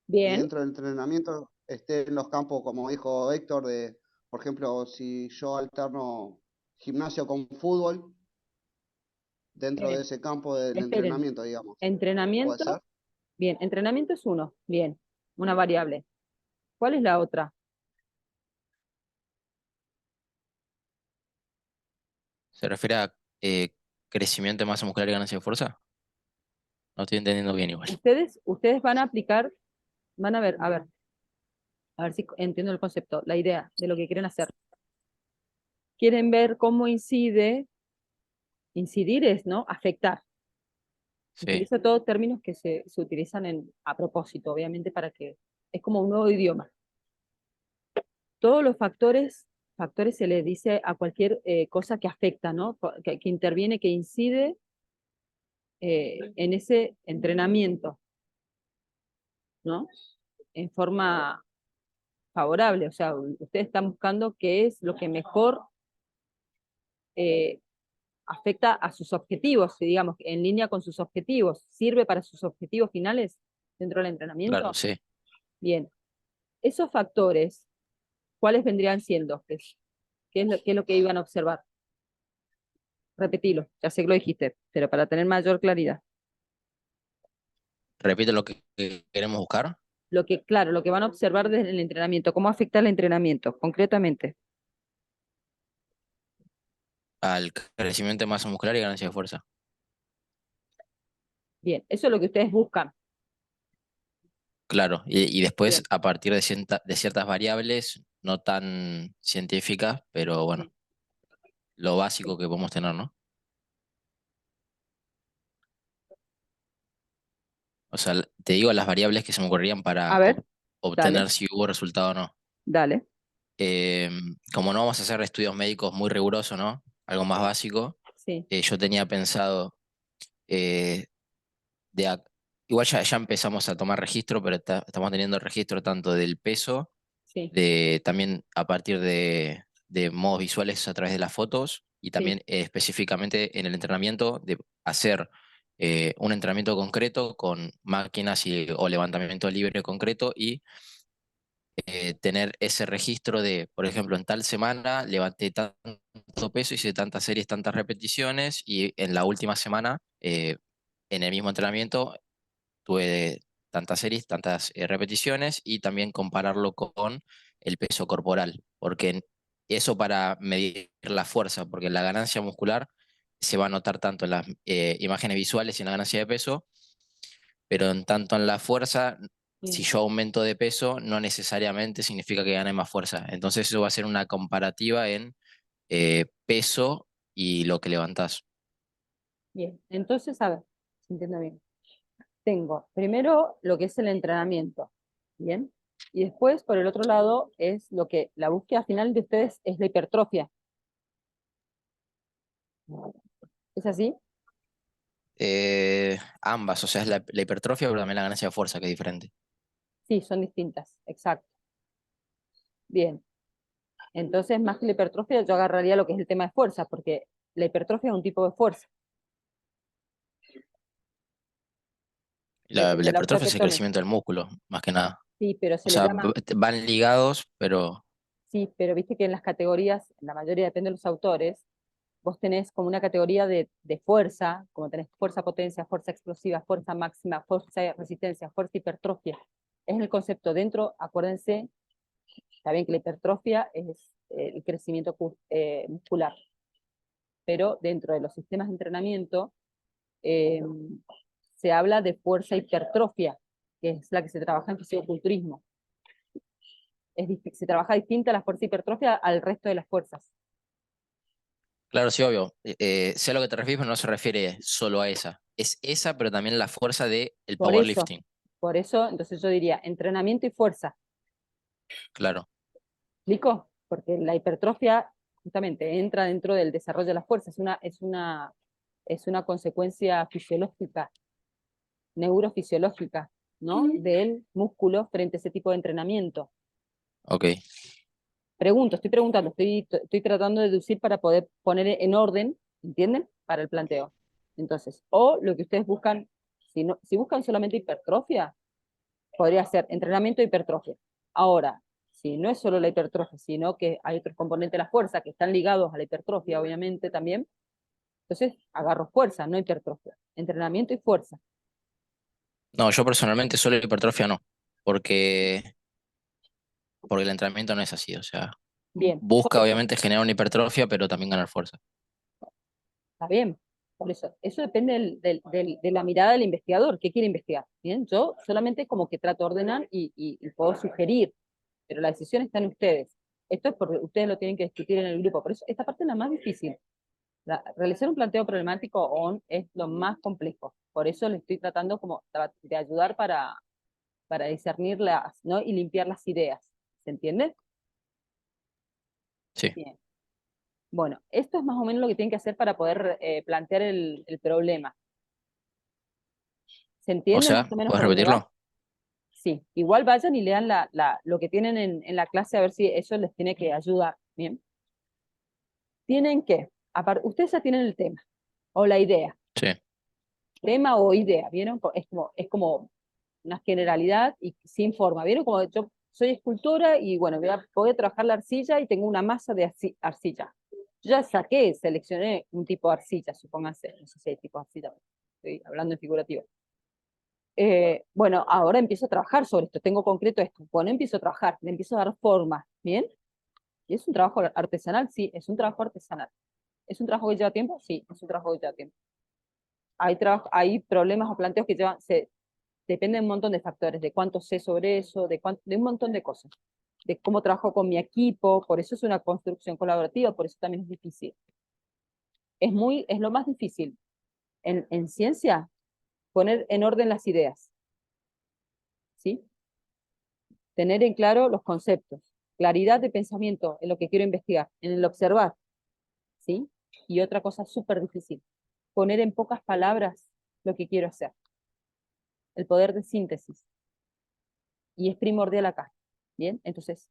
y Bien. dentro del entrenamiento estén los campos, como dijo Héctor, de, por ejemplo, si yo alterno gimnasio con fútbol, dentro de ese campo del Esperen. entrenamiento, digamos. ¿Puede Entrenamiento. ser? Bien. Entrenamiento es uno. Bien. Una variable. ¿Cuál es la otra? ¿Se refiere a crecimiento de masa muscular y ganancia de fuerza? No estoy entendiendo bien igual. Ustedes van a aplicar, van a ver si entiendo el concepto, la idea de lo que quieren hacer. Quieren ver cómo incidir es, ¿no? Afectar. Sí, Utilizo todos términos que se utilizan a propósito, obviamente, para que es como un nuevo idioma. Todos los factores se les dice a cualquier cosa que afecta, ¿no? Que interviene, que incide en ese entrenamiento, ¿no? En forma favorable. O sea, ustedes están buscando qué es lo que mejor eh, afecta a sus objetivos, digamos, en línea con sus objetivos, sirve para sus objetivos finales dentro del claro, entrenamiento. sí. Bien, esos factores, ¿cuáles vendrían siendo? Qué es lo que iban a observar? Repetilo, ya sé que lo dijiste, pero para tener mayor claridad. Repite lo que queremos buscar. Claro, lo que van a observar desde el entrenamiento, ¿cómo afecta el entrenamiento, concretamente? Al crecimiento de masa muscular y ganancia de fuerza. Bien, eso es lo que ustedes buscan. Claro, y después Bien. a partir de ciertas variables no tan científicas, pero bueno, lo básico que podemos tener, ¿no? O sea, te digo las variables que se me ocurrirían A para ver, dale, obtener si hubo resultado o no. dale. Eh, Como no vamos a hacer estudios médicos muy rigurosos, ¿no? Algo más básico, Sí, yo tenía pensado eh, de ac- igual ya empezamos a tomar registro, pero estamos teniendo registro tanto del peso, sí, también a partir de modos visuales a través de las fotos y sí. también específicamente en el entrenamiento de hacer un entrenamiento concreto con máquinas o levantamiento libre concreto y tener ese registro de, por ejemplo, en tal semana levanté tanto peso, hice tantas series, tantas repeticiones y en la última semana, en el mismo entrenamiento, tuve tantas series, tantas repeticiones y también compararlo con el peso corporal, porque eso para medir la fuerza, porque la ganancia muscular se va a notar tanto en las imágenes visuales y en la ganancia de peso, pero en tanto en la fuerza, si Sí. yo aumento de peso, no necesariamente significa que gane más fuerza. Entonces eso va a ser una comparativa en peso y lo que levantás. Bien, entonces, a ver, si entiendo bien. Tengo primero lo que es el entrenamiento, ¿bien? Y después, por el otro lado, es lo que la búsqueda final de ustedes es la hipertrofia. ¿Es así? Ambas, o sea, es la hipertrofia, pero también la ganancia de fuerza, que es diferente. Sí, son distintas, exacto. Bien, entonces más que la hipertrofia, yo agarraría lo que es el tema de fuerza, porque la hipertrofia es un tipo de fuerza. La Depende de la búsqueda hipertrofia que es el tomes. crecimiento del músculo, más que nada. Sí, pero O se le sea, llama, van ligados, pero sí, pero viste que en las categorías, la mayoría depende de los autores, vos tenés como una categoría de fuerza, como tenés fuerza potencia, fuerza explosiva, fuerza máxima, fuerza resistencia, fuerza hipertrofia. Es el concepto dentro, acuérdense, está bien que la hipertrofia es el crecimiento muscular, pero dentro de los sistemas de entrenamiento eh, se habla de fuerza hipertrofia, que es la que se trabaja en fisicoculturismo. Se trabaja distinta la fuerza hipertrofia al resto de las fuerzas. claro, sí, obvio. Sé a lo que te refieres, pero no se refiere solo a esa. Es esa, pero también la fuerza del Por eso, powerlifting. por eso, entonces yo diría entrenamiento y fuerza. Claro. ¿Explico? Porque la hipertrofia justamente entra dentro del desarrollo de la fuerza, es una consecuencia fisiológica, neurofisiológica, ¿no? Del músculo frente a ese tipo de entrenamiento. Ok. Estoy preguntando, estoy tratando de deducir para poder poner en orden, ¿entienden? Para el planteo. Entonces, o lo que ustedes buscan, si buscan solamente hipertrofia, podría ser entrenamiento e hipertrofia. Ahora, si no es solo la hipertrofia, sino que hay otros componentes de la fuerza que están ligados a la hipertrofia, obviamente, también, entonces agarro fuerza, no hipertrofia. Entrenamiento y fuerza. No, yo personalmente solo hipertrofia no, porque, porque el entrenamiento no es así. O sea, Bien, por busca eso, obviamente generar una hipertrofia, pero también ganar fuerza. está bien. Por eso depende de la mirada del investigador, qué quiere investigar. Bien, yo solamente como que trato de ordenar y puedo sugerir, pero la decisión está en ustedes. Esto es porque ustedes lo tienen que discutir en el grupo. Por eso esta parte es la más difícil. Realizar un planteo problemático es lo más complejo. Por eso le estoy tratando como de ayudar para discernirlas, ¿no? Y limpiar las ideas. ¿Se entiende? Sí. Bien. Bueno, esto es más o menos lo que tienen que hacer para poder plantear el problema. ¿Se O entiende más sea, o menos ¿puedes por dónde va? repetirlo? Sí. Igual vayan y lean lo que tienen en la clase a ver si eso les tiene que ayudar. Bien. Tienen que, ustedes ya tienen el tema o la idea. Sí. Tema o idea, ¿vieron? Es como una generalidad y sin forma. ¿Vieron? Como yo soy escultora y bueno, voy a trabajar la arcilla y tengo una masa de arcilla. Yo ya seleccioné un tipo de arcilla, supónganse, no sé si hay tipo de arcilla, estoy hablando en figurativo. Bueno, ahora empiezo a trabajar sobre esto, tengo concreto esto. Bueno, empiezo a trabajar, le empiezo a dar forma, ¿bien? ¿Y es un trabajo artesanal? Sí, es un trabajo artesanal. ¿Es un trabajo que lleva tiempo? Sí, es un trabajo que lleva tiempo. Hay problemas o planteos que depende de un montón de factores, de cuánto sé sobre eso, de un montón de cosas, de cómo trabajo con mi equipo, por eso es una construcción colaborativa, por eso también es difícil. Es lo más difícil en ciencia, poner en orden las ideas, ¿sí? Tener en claro los conceptos, claridad de pensamiento en lo que quiero investigar, en el observar, ¿sí? Y otra cosa súper difícil, poner en pocas palabras lo que quiero hacer, el poder de síntesis. Y es primordial acá. Bien, entonces,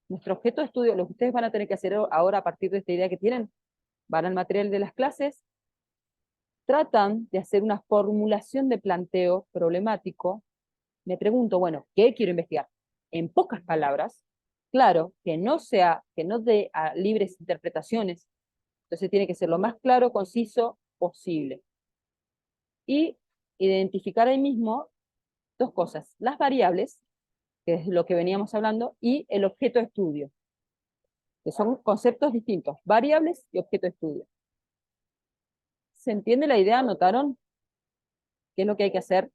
nuestro objeto de estudio, lo que ustedes van a tener que hacer ahora a partir de esta idea que tienen, van al material de las clases, tratan de hacer una formulación de planteo problemático. Me pregunto, bueno, ¿qué quiero investigar? En pocas palabras, claro, que no dé a libres interpretaciones, entonces tiene que ser lo más claro, conciso posible. Y identificar ahí mismo dos cosas, las variables, que es lo que veníamos hablando, y el objeto de estudio. que son conceptos distintos, variables y objeto de estudio. ¿Se entiende la idea? ¿Notaron? ¿Qué es lo que hay que hacer?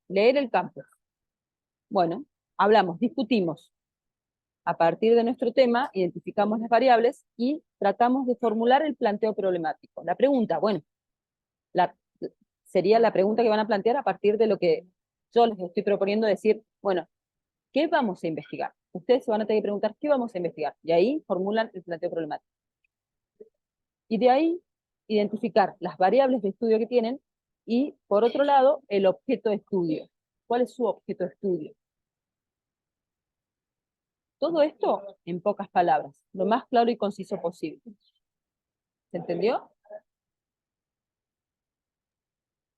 Leer el campo. Bueno, hablamos, discutimos. A partir de nuestro tema, identificamos las variables y tratamos de formular el planteo problemático. La pregunta, bueno, sería la pregunta que van a plantear a partir de lo que yo les estoy proponiendo decir, bueno, ¿qué vamos a investigar? Ustedes se van a tener que preguntar, ¿qué vamos a investigar? Y ahí formulan el planteo problemático. Y de ahí, identificar las variables de estudio que tienen y, por otro lado, el objeto de estudio. ¿Cuál es su objeto de estudio? Todo esto en pocas palabras, lo más claro y conciso posible. ¿Se entendió?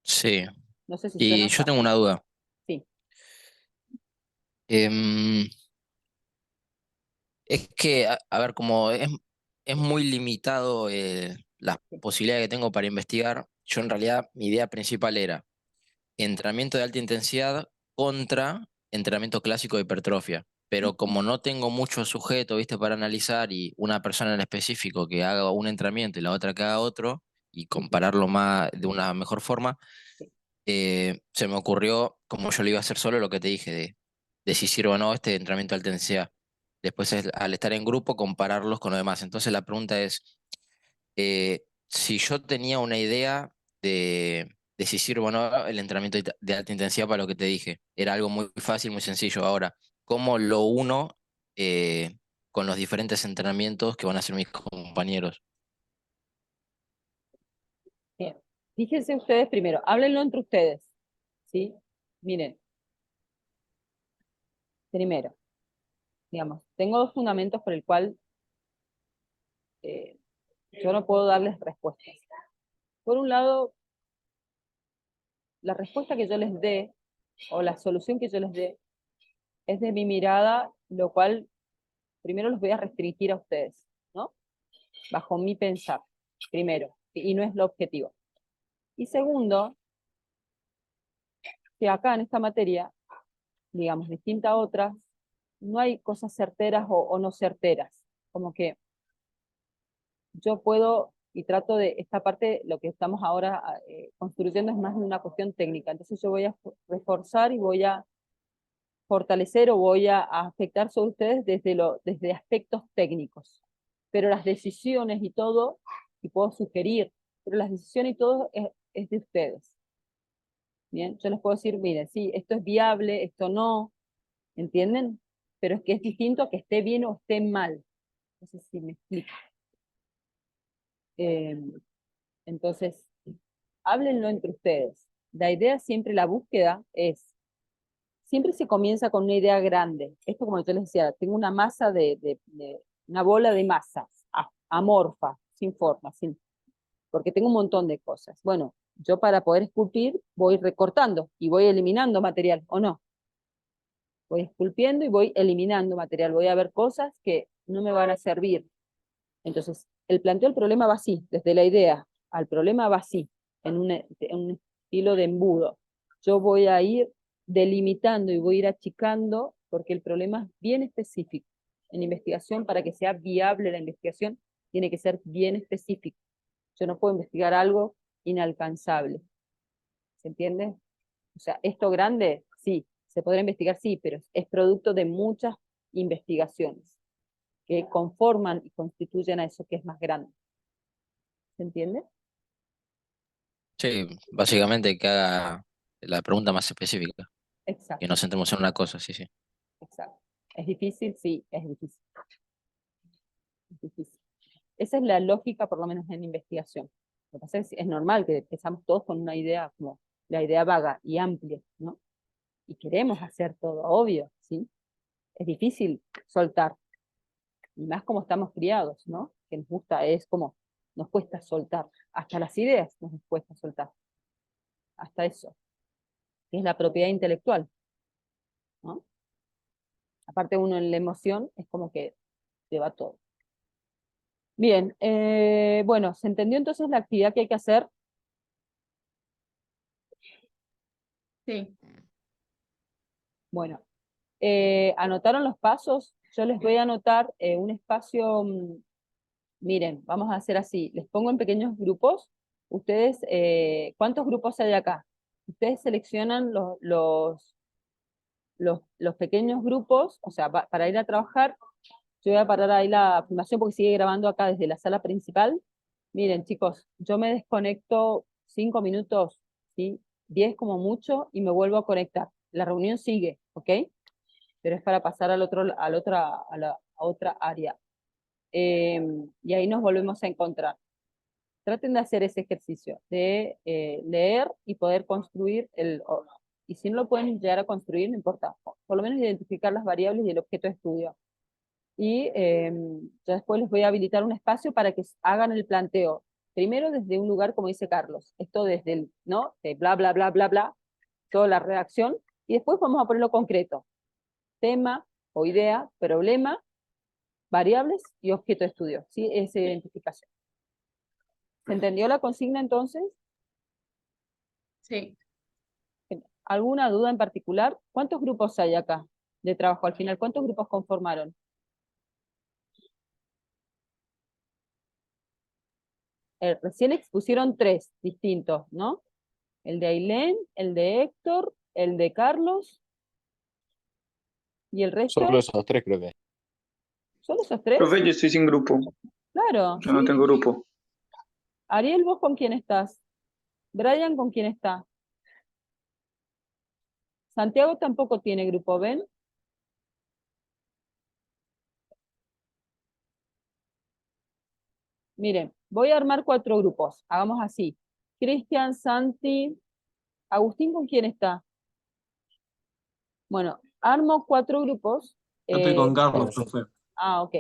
Sí. No sé si Y suena yo tengo fácil. una duda. Sí. Em, es que, a ver, como es muy limitado las posibilidades que tengo para investigar, yo en realidad mi idea principal era entrenamiento de alta intensidad contra entrenamiento clásico de hipertrofia. Pero como no tengo mucho sujeto, ¿viste? Para analizar y una persona en específico que haga un entrenamiento y la otra que haga otro y compararlo más de una mejor forma, se me ocurrió, como yo lo iba a hacer solo, lo que te dije, de si sirve o no este entrenamiento de alta intensidad. Después, al estar en grupo, compararlos con los demás. Entonces la pregunta es, si yo tenía una idea de si sirve o no el entrenamiento de alta intensidad para lo que te dije, era algo muy fácil, muy sencillo. Ahora, ¿cómo lo uno con los diferentes entrenamientos que van a hacer mis compañeros? Bien. Fíjense ustedes primero, háblenlo entre ustedes. ¿Sí? Miren. Primero, digamos, tengo dos fundamentos por el cual yo no puedo darles respuestas. Por un lado, la respuesta que yo les dé, o la solución que yo les dé, es de mi mirada, lo cual primero los voy a restringir a ustedes, ¿no? Bajo mi pensar, primero, y no es lo objetivo. Y segundo, que acá en esta materia, digamos, distinta a otras, no hay cosas certeras o no certeras. Como que yo puedo, y trato de, esta parte, lo que estamos ahora construyendo es más de una cuestión técnica. Entonces yo voy a reforzar y voy a fortalecer o voy a afectar sobre ustedes desde aspectos técnicos. Pero las decisiones y todo, y puedo sugerir, pero las decisiones y todo es de ustedes. Bien, yo les puedo decir, miren, sí, esto es viable, esto no, ¿entienden? Pero es que es distinto a que esté bien o esté mal. No sé si me explico. Entonces, háblenlo entre ustedes. La idea siempre, la búsqueda es, siempre se comienza con una idea grande. Esto, como yo les decía, tengo una masa una bola de masas, amorfa, sin forma, porque tengo un montón de cosas. Bueno, yo para poder esculpir voy recortando y voy eliminando material, ¿o no? Voy esculpiendo y voy eliminando material, voy a ver cosas que no me van a servir. Entonces, el planteo del problema va así, desde la idea al problema va así, en un estilo de embudo. Yo voy a ir delimitando y voy a ir achicando, porque el problema es bien específico. En investigación, para que sea viable la investigación, tiene que ser bien específico. Yo no puedo investigar algo inalcanzable. ¿Se entiende? O sea, esto grande, sí, se podrá investigar, sí, pero es producto de muchas investigaciones que conforman y constituyen a eso que es más grande. ¿Se entiende? Sí, básicamente que haga la pregunta más específica, que Exacto, nos centremos en una cosa, sí, sí. exacto. ¿Es difícil? Sí, es difícil. Es difícil. Esa es la lógica, por lo menos en investigación. Lo que pasa es normal que empezamos todos con una idea como la idea vaga y amplia, ¿no? Y queremos hacer todo, obvio, ¿sí? Es difícil soltar, y más como estamos criados, ¿no? Que nos gusta, es como, nos cuesta soltar, hasta las ideas nos cuesta soltar, hasta eso, que es la propiedad intelectual, ¿no? Aparte uno en la emoción es como que se va todo. Bien, bueno, ¿se entendió entonces la actividad que hay que hacer? Sí. Bueno, ¿anotaron los pasos? yo les voy a anotar un espacio, miren, vamos a hacer así, les pongo en pequeños grupos, ustedes, ¿cuántos grupos hay acá? Ustedes seleccionan los pequeños grupos, o sea, para ir a trabajar, yo voy a parar ahí la filmación porque sigue grabando acá desde la sala principal. Miren, chicos, yo me desconecto 5 minutos, ¿sí? 10 como mucho, y me vuelvo a conectar. La reunión sigue, ¿ok? Pero es para pasar a la otra área. Y ahí nos volvemos a encontrar. Traten de hacer ese ejercicio, de leer y poder construir y si no lo pueden llegar a construir, no importa, por lo menos identificar las variables y el objeto de estudio. Y yo después les voy a habilitar un espacio para que hagan el planteo. Primero desde un lugar, como dice Carlos, esto desde el, ¿no? De bla, bla, bla, bla, bla, toda la redacción, y después vamos a ponerlo concreto. Tema o idea, problema, variables y objeto de estudio, ¿sí? Esa identificación. ¿Se entendió la consigna entonces? Sí. ¿Alguna duda en particular? ¿Cuántos grupos hay acá de trabajo al final? ¿Cuántos grupos conformaron? Recién expusieron 3 distintos, ¿no? El de Ailén, el de Héctor, el de Carlos, ¿y el resto? Solo esos tres creo que. ¿Solo esos 3? Profe, yo estoy sin grupo. Claro, Yo no sí. tengo grupo. Ariel, ¿vos con quién estás? Brian, ¿con quién está? Santiago tampoco tiene grupo, ¿ven? Miren, voy a armar 4 grupos. Hagamos así. Cristian, Santi, Agustín, ¿con quién está? Bueno, armo 4 grupos. Yo estoy con Carlos, profe. Ok.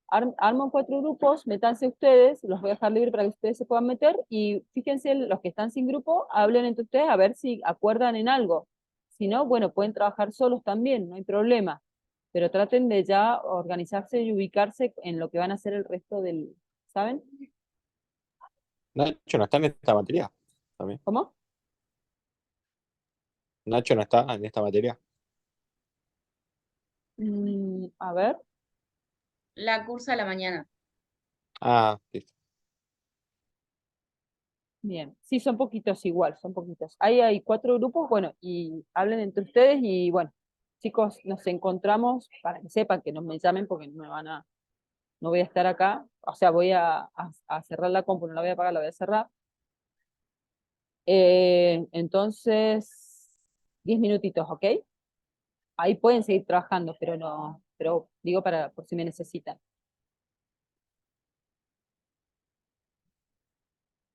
Armo 4 grupos, métanse ustedes, los voy a dejar libre para que ustedes se puedan meter, y fíjense, los que están sin grupo, hablen entre ustedes a ver si acuerdan en algo. Si no, bueno, pueden trabajar solos también, no hay problema. Pero traten de ya organizarse y ubicarse en lo que van a hacer el resto del, ¿saben? Nacho no está en esta materia también. ¿Cómo? Nacho no está en esta materia. A ver. La cursa a la mañana. Ah, listo. Bien, sí, son poquitos igual, son poquitos. Ahí hay 4 grupos, bueno, y hablen entre ustedes y bueno, chicos, nos encontramos, para que sepan que no me llamen porque no voy a estar acá, o sea, voy a cerrar la compu, no la voy a apagar, la voy a cerrar. Entonces, 10 minutitos, ¿ok? Ahí pueden seguir trabajando, pero no, pero digo por si me necesitan.